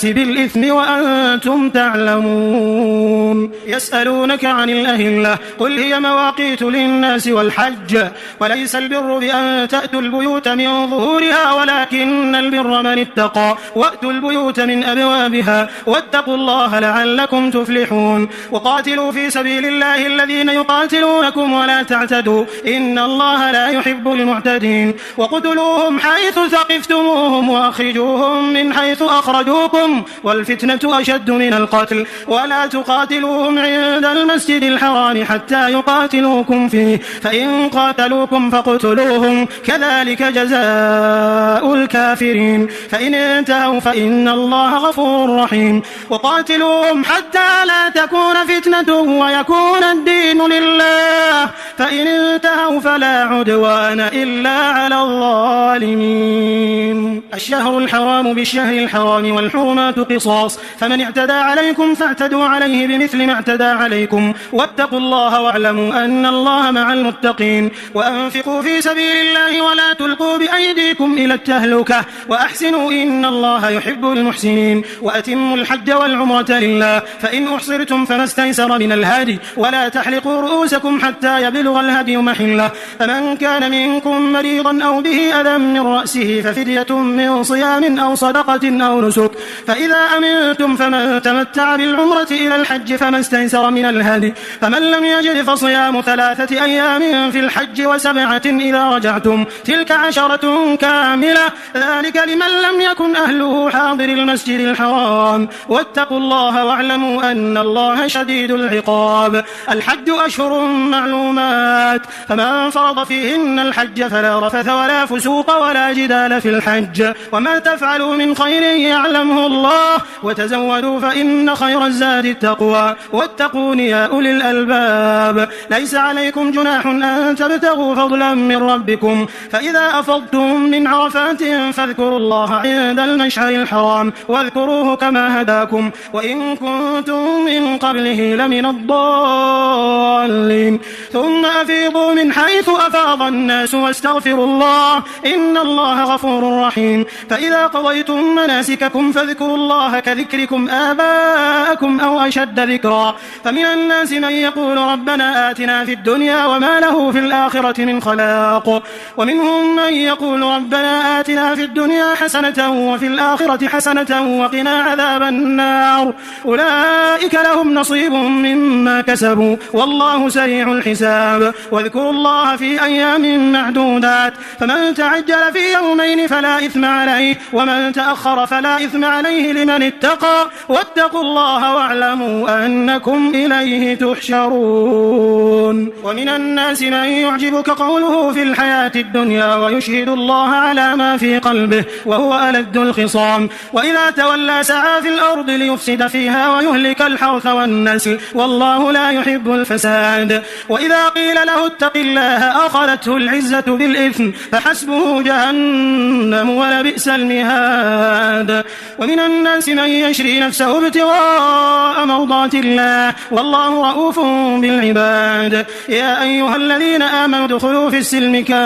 A: بالإثم وأنتم تعلمون. يسألونك عن الأهلة قل هي مواقيت للناس والحج وليس البر بأن تأتوا البيوت من ظهورها ولكن البر من اتقى وأتوا البيوت من أبوابها واتقوا الله لعلكم تفلحون. وقاتلوا في سبيل الله الذين يقاتلونكم ولا تعتدوا إن الله لا يحب المعتدين. وقتلوهم حيث ثقفتموهم وأخرجوهم من حيث أخرجوكم والفتنة أشد من القتل ولا تقاتلوهم عند المسجد الحرام حتى يقاتلوكم فيه فإن قاتلوكم فاقتلوهم كذلك جزاء الكافرين فإن انتهوا فإن الله غفور رحيم. وقاتلوهم حتى لا تكون فتنة ويكون الدين لله فإن انتهوا فلا عدوان إلا على الظالمين. الشهر الحرام بالشهر الحرام والحرمات قصاص فمن اعتدى عليكم فاعتدوا عليه بمثل ما اعتدى عليكم واتقوا الله واعلموا أن الله مع المتقين. وأنفقوا في سبيل الله ولا تلقوا بأيديكم إلى التهلكة وأحسنوا إن الله يحب المحسنين. وأتموا الحج والعمرة لله فإن أحصرتم فما استيسر من الهدي ولا تحلقوا رؤوسكم حتى يبلغ الهدي محله فمن كان منكم مريضا أو به أذى من رأسه ففدية من صيام أو صدقة أو نسك فإذا أمنتم فمن تمتع بالعمرة إلى الحج فما استيسر من الهدي فمن لم يجد فصيام 3 أيام في الحج و7 إذا رجعتم تلك 10 كاملة ذلك لمن لم يكن أهله حاضر المسجد الحرام واتقوا الله واعلموا أن الله شديد العقاب. الحج أشهر معلومات فمن فرض فيهن الحج فلا رفث ولا فسوق ولا جدال في الحج وما تفعلوا من خير يعلمه الله وتزودوا فإن خير الزاد التقوى واتقون يا أولي الألباب. ليس عليكم جناح أن تبتغوا فضلا من ربكم فإذا أفضتم من عرفات فاذكروا الله عند المشعر الحرام واذكروه كما هداكم وإن كنتم من قبله لمن الضالين ثم أفيضوا من حيث أفاض الناس واستغفروا الله إن الله غفور رحيم. فإذا قضيتم مناسككم فاذكروا الله كذكركم آباءكم أو أشد ذكرا فمن الناس من يقول ربنا آتنا في الدنيا وما له في الآخرة من خلاق ومنهم من يقول ربنا آتنا في الدنيا حسنة وفي الآخرة حسنة وقنا عذاب النار أولئك لهم نصيب مما كسبوا والله سريع الحساب. واذكروا الله في أيام معدودات فمن تعجل في يومين فلا إثم عليه ومن تأخر فلا إثم عليه لمن اتقى واتقوا الله واعلموا أنكم إليه تحشرون. ومن الناس من يعجبك قوله في الحياة الدنيا ويشهد الله على ما في قلبه وهو ألد الخصام وإذا تولى سعى في الأرض ليفسد فيها ويهلك الحرث والنسل والله لا يحب الفساد. وإذا قيل له اتق الله أخذته العزة بالإثم فحسبه جهنم ولبئس المهاد. ومن الناس من يشري نفسه ابتغاء مرضات الله والله رؤوف بالعباد. يا أيها الذين آمنوا ادخلوا في السلم كافة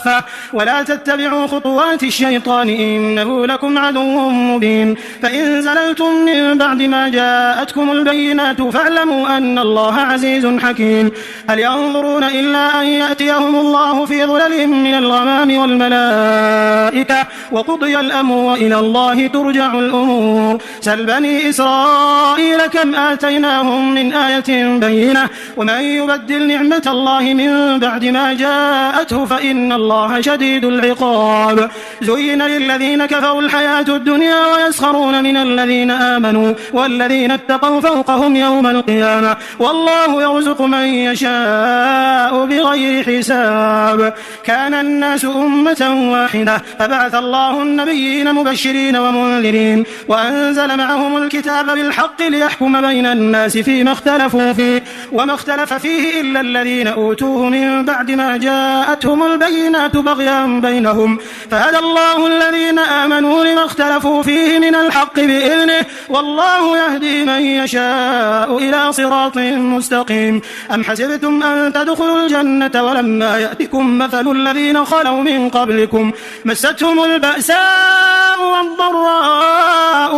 A: كافة ولا تتبعوا خطوات الشيطان إنه لكم عدو مبين فإن زللتم من بعد ما جاءتكم البينات فاعلموا أن الله عزيز حكيم هل ينظرون إلا أن يأتيهم الله في ظلل من الغمام والملائكة وقضي الأمر وإلى الله ترجع الأمور سل بني إسرائيل كم آتيناهم من آية بينة ومن يبدل نعمة الله من بعد ما جاءته فإن الله شديد العقاب زين للذين كفروا الحياة الدنيا ويسخرون من الذين آمنوا والذين اتقوا فوقهم يوم القيامة والله يرزق من يشاء بغير حساب كان الناس أمة واحدة فبعث الله النبيين مبشرين ومنذرين وأنزل معهم الكتاب بالحق ليحكم بين الناس فيما اختلفوا فيه وما اختلف فيه إلا الذين أوتوه من بعد ما جاءتهم البينات بغيا بينهم فهدى الله الذين آمنوا لما اختلفوا فيه من الحق بإذنه والله يهدي من يشاء إلى صراط مستقيم أم حسبتم أن تدخلوا الجنة ولما يأتكم مثل الذين خلوا من قبلكم مستهم البأساء والضراء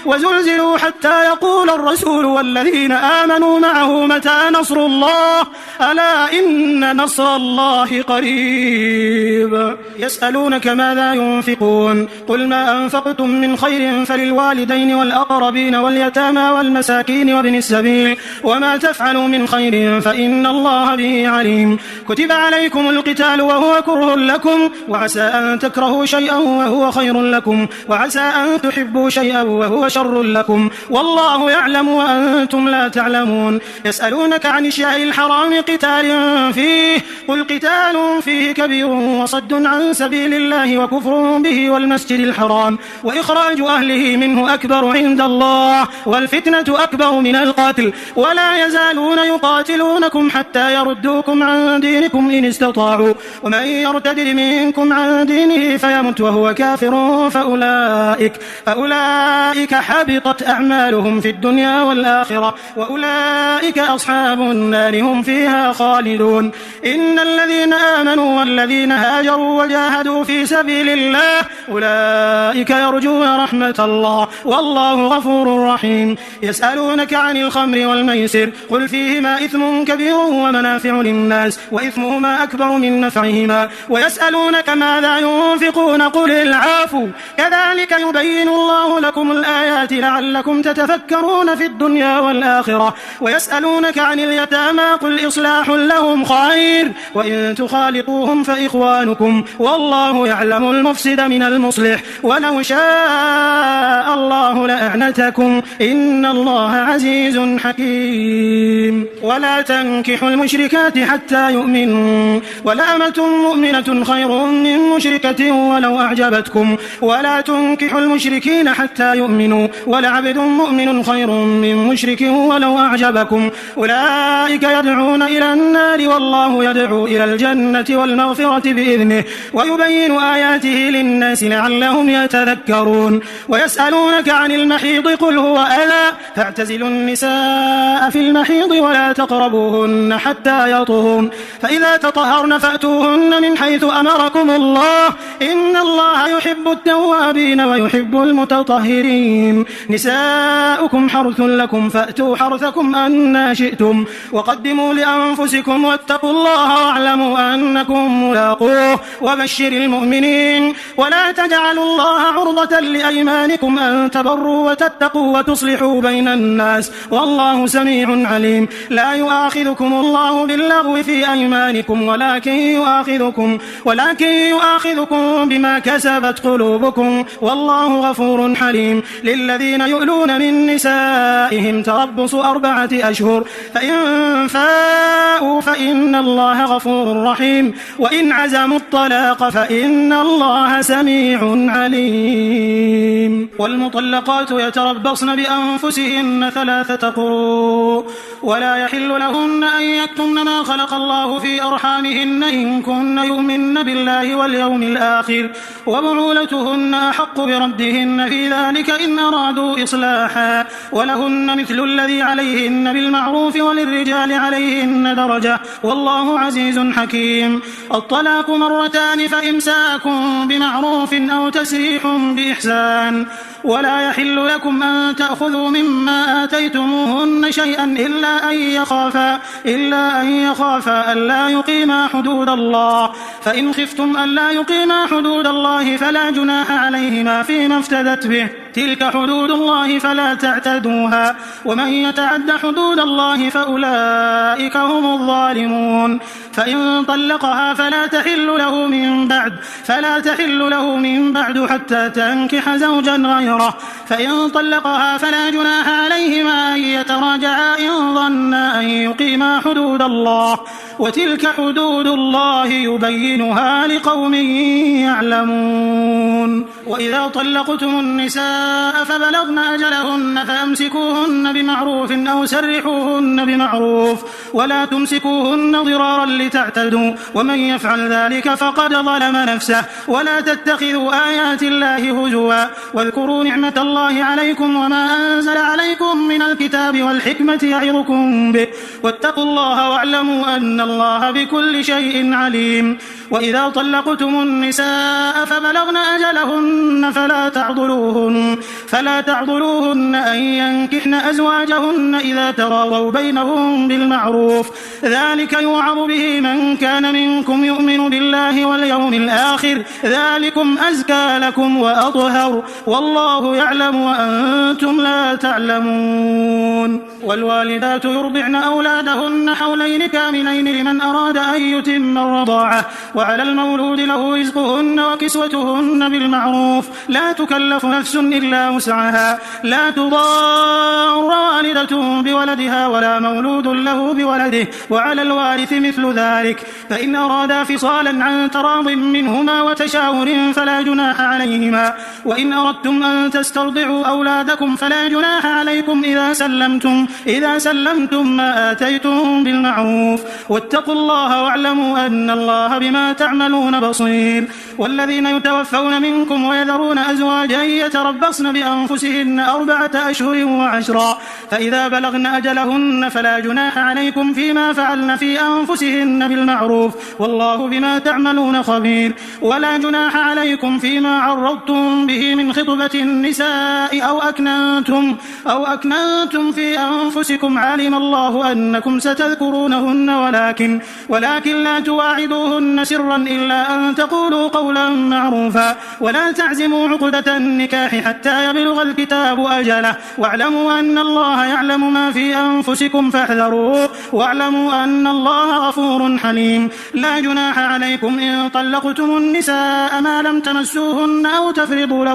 A: وزلزلوا حتى يقول الرسول والذين آمنوا معه متى نصر الله ألا إن نصر الله قريب يسألونك ماذا ينفقون قل ما أنفقتم من خير فللوالدين والأقربين واليتامى والمساكين وابن السبيل وما تفعلوا من خير فإن الله به عليم كتب عليكم القتال وهو كره لكم وعسى أن تكرهوا شيئا وهو خير لكم وعسى أن تحبوا شيئا وهو شر لكم والله يعلم وأنتم لا تعلمون يسألونك عن الشهر الحرام قتال فيه قل قتال فيه كبير وصد عن سبيل الله وكفر به والمسجد الحرام وإخراج أهله منه أكبر عند الله والفتنة أكبر من القتل ولا يزالون يقاتلونكم حتى يردوكم عن دينكم إن استطاعوا ومن يرتد منكم عن دينه فيمت وهو كافر فأولئك حبطت أعمالهم في الدنيا والآخرة وأولئك أصحاب النار هم فيها خالدون إن الذين آمنوا والذين هاجروا وجاهدوا في سبيل الله أولئك يرجون رحمة الله والله غفور رحيم يسألونك عن الخمر والميسر قل فيهما إثم كبير ومنافع للناس وإثمهما أكبر من نفعهما ويسألونك ماذا ينفقون قل العفو كذلك يبين الله لكم الآيات لعلكم تتفكرون في الدنيا والآخرة ويسألونك عن اليتامى قل إصلاح لهم خير وإن تخالطوهم فإخوانكم والله يعلم المفسد من المصلح ولو شاء الله لأعنتكم إن الله عزيز حكيم ولا تنكحوا المشركات حتى يؤمنوا ولأمة مؤمنة خير من مشركة ولو أعجبتكم ولا تنكحوا المشركين حتى يؤمنوا ولعبد مؤمن خير من مشرك ولو أعجبكم أولئك يدعون إلى النار والله يدعو إلى الجنة والمغفرة بإذنه ويبين آياته للناس لعلهم يتذكرون ويسألونك عن المحيض قل هو أذى فاعتزلوا النساء في المحيض ولا تقربوهن حتى يطهرن فإذا تطهرن فأتوهن من حيث أمركم الله إن الله يحب التوابين ويحب المتطهرين نساؤكم حرث لكم فأتوا حرثكم أن شئتم وقدموا لأنفسكم واتقوا الله واعلموا أنكم ملاقوه وبشر المؤمنين ولا تجعلوا الله عرضة لأيمانكم أن تبروا وتتقوا وتصلحوا بين الناس والله سميع عليم لا يؤاخذكم الله باللغو في أيمانكم ولكن يؤاخذكم بما كسبت قلوبكم والله غفور حليم للذين يؤلون من نسائهم تربص 4 أشهر فإن فاءوا فإن الله غفور رحيم وإن عزموا الطلاق فإن الله سميع عليم والمطلقات يتربصن بأنفسهن 3 قروء ولا يحل لهن أن يكتمن ما خلق الله في أرحامهن إن كن يؤمن بالله واليوم الآخر وبعولتهن أحق بردهن في ذلك إن أرادوا إصلاحا ولهن مثل الذي عليهن بالمعروف وللرجال عليهن درجة والله عزيز حكيم الرجيم. الطلاق مرتان فإمساك بمعروف أو تسريح بإحسان. ولا يحل لكم أن تأخذوا مما آتيتموهن شيئا إلا أن يخافا ألا يقيما حدود الله، فإن خفتم ألا يقيما حدود الله فلا جناح عليهما فيما افتدت به، تلك حدود الله فلا تعتدوها، ومن يتعد حدود الله فأولئك هم الظالمون. فإن طلقها فلا تحل له من بعد حتى تنكح زوجا غيره، فإن طلقها فلا جناح عليهما أن يتراجعا إن ظنا أن يقيما حدود الله، وتلك حدود الله يبينها لقوم يعلمون. وإذا طلقتم النساء فبلغن أجلهن فأمسكوهن بمعروف أو سرحوهن بمعروف، ولا تمسكوهن ضرارا لتعتدوا، ومن يفعل ذلك فقد ظلم نفسه. ولا تتخذوا آيات الله هزوا، واذكروا نعمة الله عليكم وما أنزل عليكم من الكتاب والحكمة يعظكم به، واتقوا الله واعلموا أن الله بكل شيء عليم. وإذا طلقتم النساء فبلغن أجلهن فلا تعضلوهن أن ينكحن أزواجهن إذا تراضوا بينهم بالمعروف، ذلك يوعظ به من كان منكم يؤمن بالله واليوم الآخر، ذلكم أزكى لكم وأطهر، والله يعلم وأنتم لا تعلمون. والوالدات يرضعن أولادهن حولين كاملين لمن أراد أن يتم الرضاعة، وعلى المولود له رزقهن وكسوتهن بالمعروف، لا تكلف نفس إلا وسعها، لا تضار والدة بولدها ولا مولود له بولده، وعلى الوارث مثل ذلك، فإن أرادا فصالا عن تراض منهما وتشاور فلا جناح عليهما. وإن أردتم أن تسترضعوا أولادكم فلا جناح عليكم إذا سلمتم ما آتيتم بالمعروف، واتقوا الله واعلموا أن الله بما تعملون بصير. والذين يتوفون منكم ويذرون أزواجا يتربصن بأنفسهن 4 أشهر و10، فإذا بلغن أجلهن فلا جناح عليكم فيما فعلن في أنفسهن بالمعروف، والله بما تعملون خبير. ولا جناح عليكم فيما عرضتم به من خطبة النساء أو أكننتم في أنفسكم، علم الله أنكم ستذكرونهن ولكن لا تواعدوهن سرا إلا أن تقولوا قولا معروفا، ولا تعزموا عقدة النكاح حتى يبلغ الكتاب أجله، واعلموا أن الله يعلم ما في أنفسكم فاحذروه، واعلموا أن الله غفور حليم. لا جناح عليكم إن طلقتم النساء ما لم تمسوهن أو تفرضوا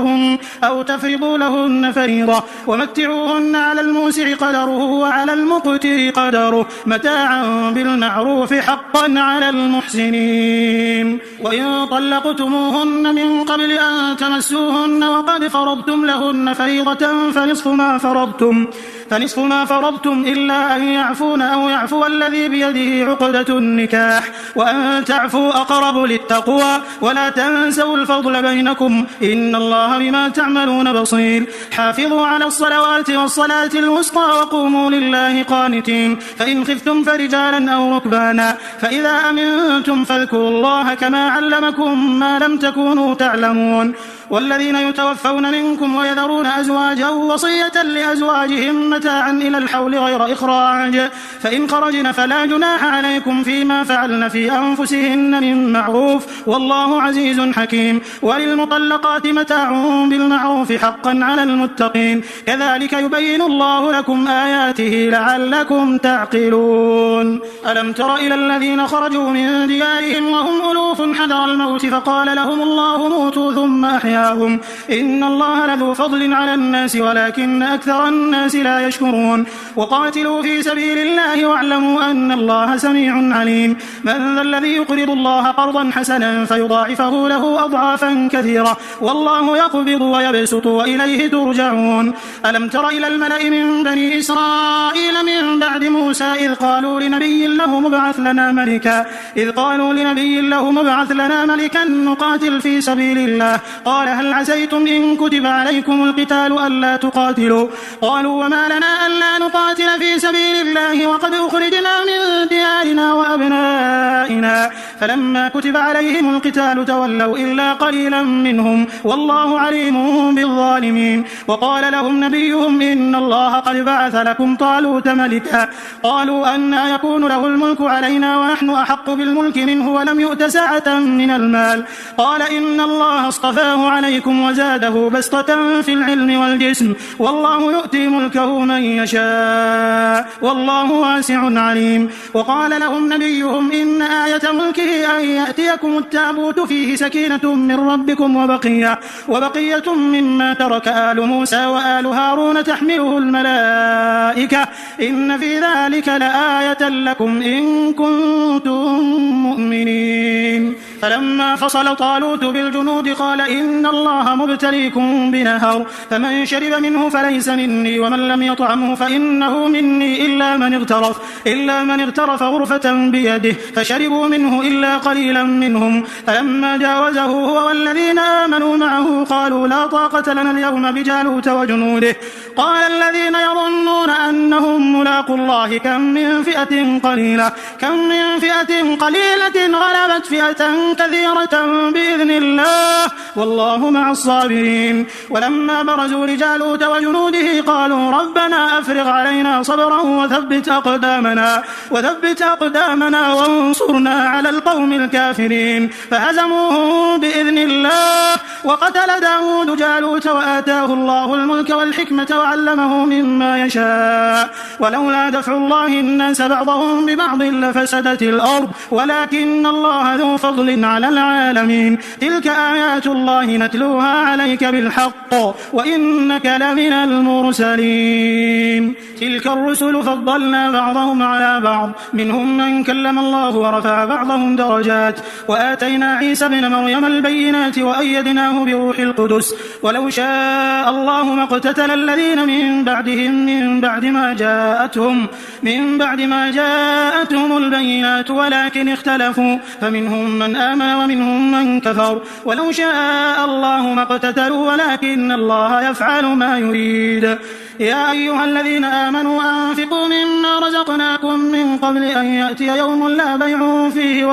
A: لهن فريضة، ومتعوهن على الموسع قدره وعلى المقتر قدره متاعا بالمعروف حقا على المحسنين. وإن طلقتموهن من قبل أن تمسوهن وقد فرضتم لهن فريضة فنصف ما فرضتم إلا أن يعفون أو يعفو الذي بيده عقدة النكاح، وأن تعفوا أقرب للتقوى، ولا تنسوا الفضل بينكم، إن الله بما تعملون بصير. حافظوا على الصلوات والصلاة الوسطى وقوموا لله قانتين، فإن خفتم فرجالا أو ركبانا، فإذا أمنتم فاذكروا الله كما علمكم ما لم تكونوا تعلمون. والذين يتوفون منكم ويذرون أزواجا وصية لأزواجهم متاعا إلى الحول غير إخراج، فإن خرجن فلا جناح عليكم فيما فعلن في أنفسهن من معروف، والله عزيز حكيم. وللمطلقات متاع بالمعروف حقا على المتقين، كذلك يبين الله لكم آياته لعلكم تعقلون. ألم تر إلى الذين خرجوا من ديارهم وهم ألوف حذر الموت فقال لهم الله موتوا ثم أحياهم، إن الله لذو فضل على الناس ولكن أكثر الناس لا يشكرون. وقاتلوا في سبيل الله واعلموا أن الله سميع عليم. من ذا الذي يقرض الله قرضا حسنا فيضاعفه له أضعافا كثيرة، والله يقبض ويبسط وإليه ترجعون. ألم تر إلى الملأ من بني إسرائيل من بعد موسى إذ قالوا لنبي له مبعث لنا ملكا نقاتل في سبيل الله، قال هل عسيتم إن كتب عليكم القتال ألا تقاتلوا؟ قالوا وما لنا ألا نقاتل في سبيل الله وقد أخرجنا من ديارنا وأبنائنا، فلما كتب عليهم القتال تولوا إلا قليلا منهم والله عليم بالظالمين. وقال لهم نبيهم إن الله قد بعث لكم طالوت ملكا قالوا أنى يكون له الملك علينا ونحن أحق بالملك منه ولم يؤت سعة من المال قال إن الله اصطفاه عليكم وزاده بسطة في العلم والجسم والله يؤتي ملكه من يشاء والله واسع عليم. وقال لهم نبيهم إن آية ملكه أن يأتيكم التابوت فيه سكينة من ربكم وبقية مما ترك آل موسى وآل هارون تحمله الملائكة إن في ذلك لآية لكم إن كنتم مؤمنين. فلما فصل طالوت بالجنود قال إن الله مبتليكم بنهر فمن شرب منه فليس مني ومن لم يطعمه فإنه مني إلا من اغترف غرفة بيده فشربوا منه إلا قليلا منهم. فلما جاوزه هو والذين آمنوا معه قالوا لا طاقة لنا اليوم بجالوت وجنوده قال الذين يظنون أنهم ملاقوا الله كم من فئة قليلة غلبت فئة كثيرة بإذن الله والله مع الصابرين. ولما برزوا لجالوت وجنوده قالوا ربنا أفرغ علينا صبرا وثبت أقدامنا وانصرنا على القوم الكافرين فهزموهم بإذن الله. وقتل داود جالوت وآتاه الله الملك والحكمة وعلمه مما يشاء ولولا دفع الله الناس بعضهم ببعض لفسدت الأرض ولكن الله ذو فضل على العالمين. تلك آيات الله نتلوها عليك بالحق وإنك لمن المرسلين. تلك الرسل فضلنا بعضهم على بعض منهم من كلم الله ورفع بعضهم درجات وآتينا عيسى ابن مريم البينات وأيدناه بروح القدس ولو شاء الله ما اقتتل الذين من بعدهم من بعد ما جاءتهم البينات ولكن اختلفوا فمنهم من آمن ومنهم من كفر ولو شاء الله ما اقتتلوا ولكن الله يفعل ما يريد. يا أيها الذين آمنوا أنفقوا مما رزقناكم من قبل أن يأتي يوم لا بيع فيه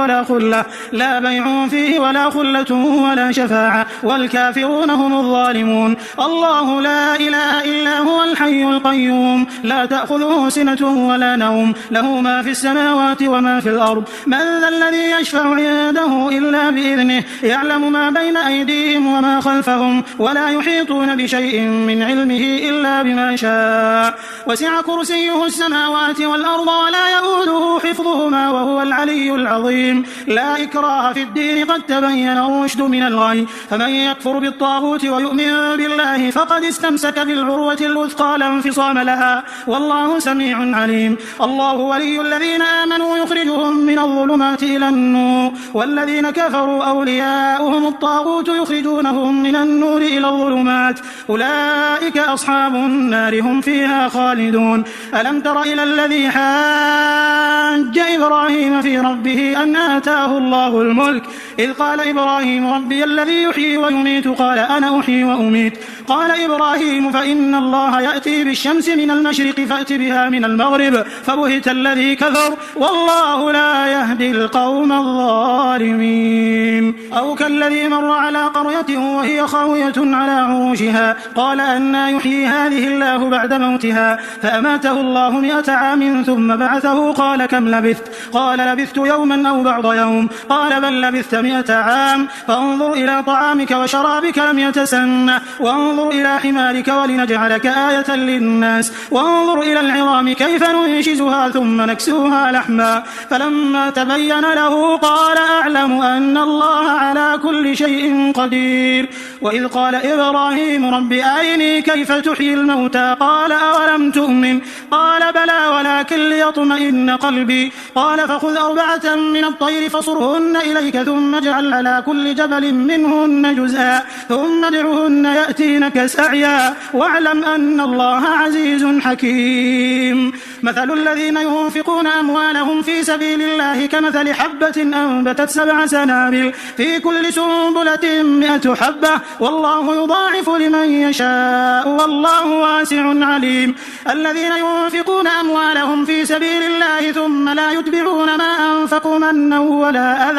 A: ولا خلة ولا شفاعة والكافرون هم الظالمون. الله لا إله إلا هو الحي القيوم لا تأخذه سنة ولا نوم له ما في السماوات وما في الأرض من ذا الذي يشفع عنده إلا بإذنه يعلم ما بين أيديهم وما خلفهم ولا يحيطون بشيء من علمه إلا بما شاء وسع كرسيه السماوات والأرض ولا يؤوده حفظهما وهو العلي العظيم. لا إكراه في الدين قد تبين الرشد من الغي فمن يكفر بالطاغوت ويؤمن بالله فقد استمسك بالعروة الوثقى لا انفصام لها والله سميع عليم. الله ولي الذين آمنوا يخرجهم من الظلمات إلى النور والذين كفروا أولياؤهم الطاغوت يخرجونهم من النور إلى الظلمات أولئك أصحاب النار هم فيها خالدون. ألم تر إلى الذي حاج إبراهيم في ربه أن آتاه الله الملك إذ قال إبراهيم ربي الذي يحيي ويميت قال أنا أحيي وأميت قال إبراهيم فإن الله يأتي بالشمس من المشرق فأت بها من المغرب فبهت الذي كفر والله لا يهدي القوم الظالمين. أو كالذي مر على قرية وهي خاوية على عروشها قال أنى يحيي هذه الله بعد موتها فأماته الله 100 عام ثم بعثه قال كم لبثت قال لبثت يوما أو بعض يوم قال بل لبثت 100 عام فانظر إلى طعامك وشرابك لم يتسنه وانظر إلى حمارك ولنجعلك آية للناس وانظر إلى العظام كيف ننشزها ثم نكسوها لحما فلما تبين له قال أعلم أن الله على كل شيء قدير. وإذ قال إبراهيم رب أرني كيف تحيي الموتى قال أولم تؤمن قال بلى ولكن ليطمئن قلبي قال فخذ 4 من الطير فصرهن إليك ثم اجعل على كل جبل منهن جزءا ثم ادعهن يأتينك سعيا واعلم أن الله عزيز حكيم. مثل الذين ينفقون أموالهم في سبيل الله كمثل حبة أنبتت 7 سنابل في كل كل سنبلة 100 حبة والله يضاعف لمن يشاء والله واسع عليم. الذين ينفقون أموالهم في سبيل الله ثم لا يتبعون ما أنفقوا منا ولا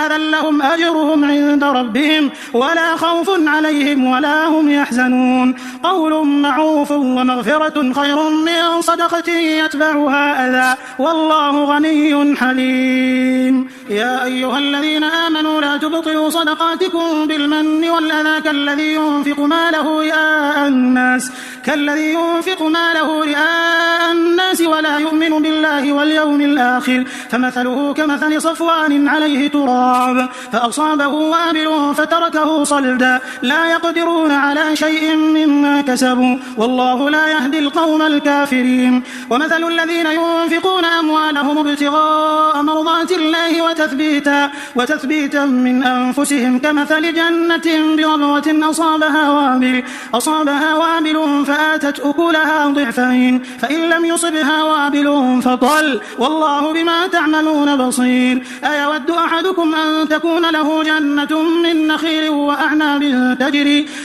A: أذى لهم أجرهم عند ربهم ولا خوف عليهم ولا هم يحزنون. قول معروف ومغفرة خير من صدقة يتبعها أذى والله غني حليم. يا أيها الذين آمنوا لا تبطلوا صدقاتكم بالمن والأذى كالذي ينفق ماله رئاء الناس ولا يؤمن بالله واليوم الآخر فمثله كمثل صفوان عليه تراب فأصابه وابل فتركه صلدا لا يقدرون على شيء مما كسبوا والله لا يهدي القوم الكافرين. ومثل الذين ينفقون أموالهم ابتغاء مرضات الله وتثبيتا من أنفسهم كمثل جنة بربوة أصابها وابل فآتت أكلها ضعفين فإن لم يصبها وابل فطل والله بما تعملون بصير. أيود أحدكم أن تكون له جنة من نخيل وأعناب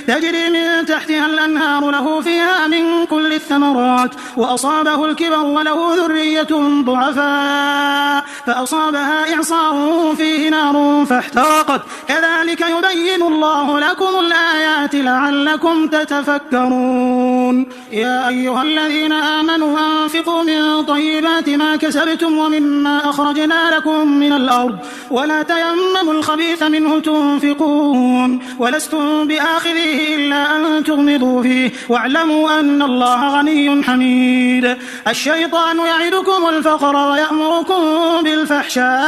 A: تجري من تحتها الأنهار له فيها من كل الثمرات وأصابه الكبر وله ذرية ضعفاء فأصابها إعصار فيه نار فاحترقت كذلك يبين الله لكم الآيات لعلكم تتفكرون. يا أيها الذين آمنوا أنفقوا من طيبات ما كسبتم ومما أخرجنا لكم من الأرض ولا تيمموا الخبيث منه تنفقون ولستم بآخذه إلا أن تغمضوا فيه واعلموا أن الله غني حميد. الشيطان يعدكم الفقر ويأمركم بالفحشاء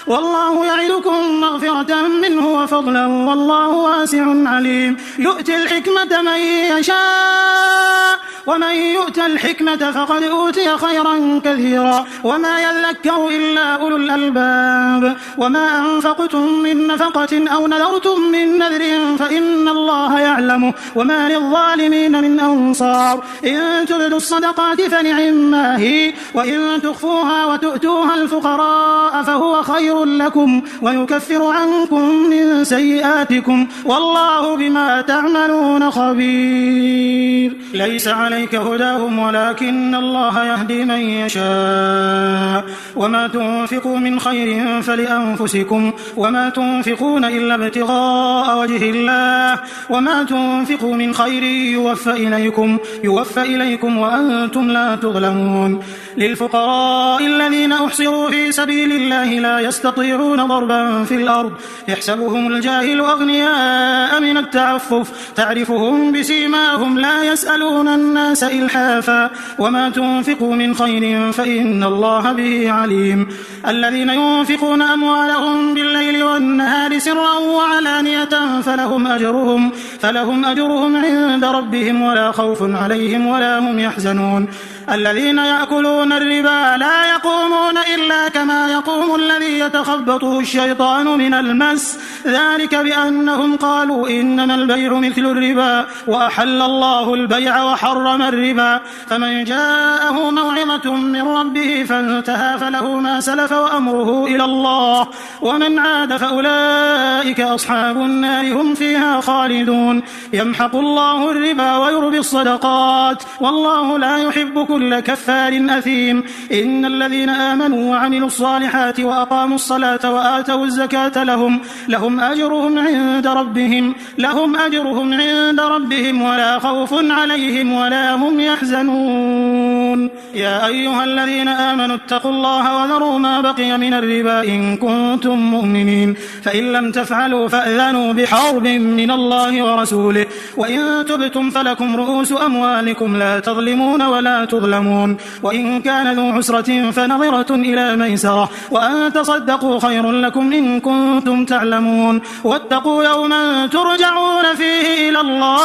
A: والله يعدكم مغفرة منه وفضلا والله واسع عليم. يؤتي الحكمة من يشاء ومن يؤت الحكمة فقد أوتي خيرا كثيرا وما يذكر إلا أولو الألباب. وما أنفقتم من نفقة أو نذرتم من نذر فإن الله يعلمه وما للظالمين من أنصار. إن تبدوا الصدقات فنعما هي وإن تخفوها وتؤتوها الفقراء فهو خير لكم ويكفر عنكم من سيئاتكم والله بما تعملون خبير. ليس عليك هداهم ولكن الله يهدي من يشاء وما تنفقوا من خير فلأنفسكم وما تنفقون إلا ابتغاء وجه الله وما تنفقوا من خير يوفى إليكم وأنتم لا تظلمون. للفقراء الذين أحصروا في سبيل الله لا يستطيعون ضربا في الأرض يحسبهم الجاهل أغنياء من التعفف تعرفهم بسيماهم لا يسألون الناس إلحافا وما تنفقوا من خير فإن الله به عليم. الذين ينفقون أموالهم بالليل والنهار سرا وعلانية فلهم أجرهم عند ربهم ولا خوف عليهم ولا هم يحزنون. الذين يأكلون الربا لا يقومون إلا كما يقوم الذي يتخبطه الشيطان من المس ذلك بأنهم قالوا إنما البيع مثل الربا وأحل الله البيع وحرم الربا. فمن جاءه موعظة من ربه فانتهى فله ما سلف وأمره إلى الله ومن عاد فأولئك أصحاب النار هم فيها خالدون. يمحق الله الربا ويربي الصدقات والله لا يحب كل كفار أثيم. إن الذين آمنوا وعملوا الصالحات وأقاموا الصلاة وآتوا الزكاة لهم أجرهم عند ربهم ولا خوف عليهم ولا هم يحزنون. يا أيها الذين آمنوا اتقوا الله وذروا ما بقي من الربا إن كنتم مؤمنين فإن لم تفعلوا فأذنوا بحرب من الله ورسوله وإن تبتم فلكم رؤوس أموالكم لا تظلمون ولا تظلمون. وإن كان ذو عسرة فنظرة إلى ميسرة وأن تصدقوا خير لكم إن كنتم تعلمون. واتقوا يوما ترجعون فيه إلى الله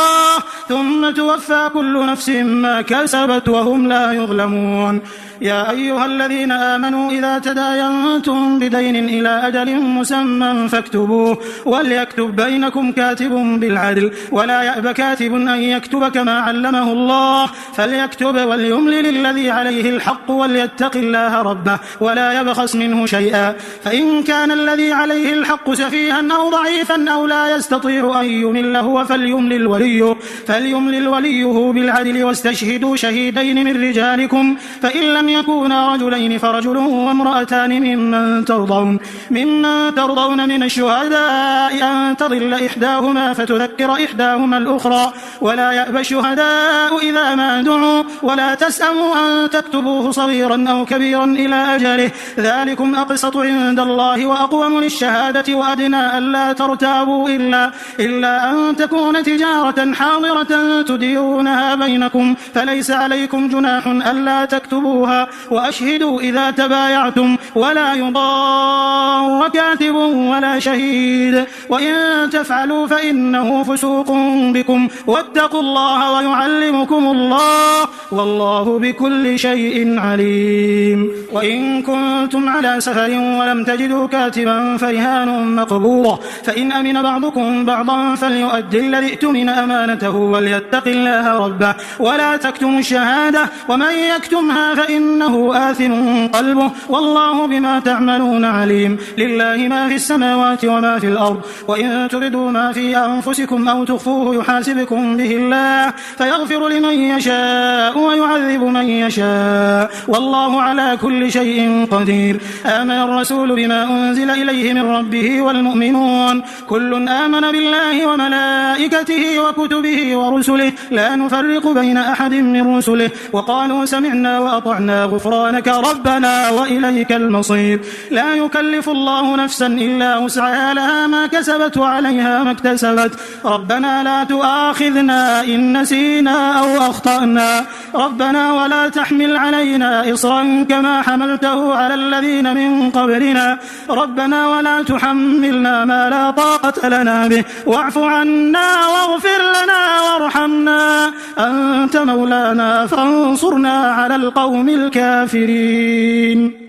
A: ثم توفى كل نفس ما كسبت وهم لا يظلمون. يا أيها الذين آمنوا إذا تداينتم بدين إلى أجل مسمى فاكتبوه وليكتب بينكم كاتب بالعدل ولا يأب كاتب أن يكتب كما علمه الله فليكتب وليملل الذي عليه الحق وليتق الله ربه ولا يبخس منه شيئا فإن كان الذي عليه الحق سفيها أو ضعيفا أو لا يستطيع أن يمل هو فليملل وليه بالعدل واستشهدوا شهيدين من رجالكم فإن لم يكونا رجلين فرجل وامرأتان ممن ترضون من الشهداء أن تضل إحداهما فتذكر إحداهما الأخرى ولا يأبى الشهداء إذا ما دعوا ولا تسأموا أن تكتبوه صغيرا أو كبيرا إلى أجله ذلكم أقسط عند الله وأقوم للشهادة وأدنى ألا ترتابوا إلا أن تكون تجارة حاضرة تديرونها بينكم فليس عليكم جناح ألا تكتبوها وأشهدوا إذا تبايعتم ولا يضار كاتب ولا شهيد وإن تفعلوا فإنه فسوق بكم واتقوا الله ويعلمكم الله والله بكل شيء عليم وإن كنتم على سفر ولم تجدوا كاتبا فرهان مقبوضة فإن أمن بعضكم بعضا فليؤدي الذي ائتمن أمانته وليتق الله ربه ولا تكتموا الشهادة ومن يكتمها فإنه آثم قلبه والله بما تعملون عليم لله ما في السماوات وما في الأرض وإن تبدوا ما في أنفسكم أو تخفوه يحاسبكم به الله فيغفر لمن يشاء ويعذب من يشاء والله على كل شيء قدير آمن الرسول بما أنزل إليه من ربه والمؤمنون كل آمن بالله وملائكته وكتبه ورسله لا نفرق بين أحد من رسله وقالوا سمعنا وأطعنا غفرانك ربنا وإليك المصير لا يكلف الله نفسا إلا وسعها لها ما كسبت وعليها ما اكتسبت ربنا لا تؤاخذنا إن نسينا أو أخطأنا ربنا ولا تحمل علينا إصرا كما حملته على الذين من قبلنا ربنا ولا تحملنا ما لا طاقة لنا به واعف عنا واغفر لنا وارحمنا أنت مولانا فانصرنا على القوم الكافرين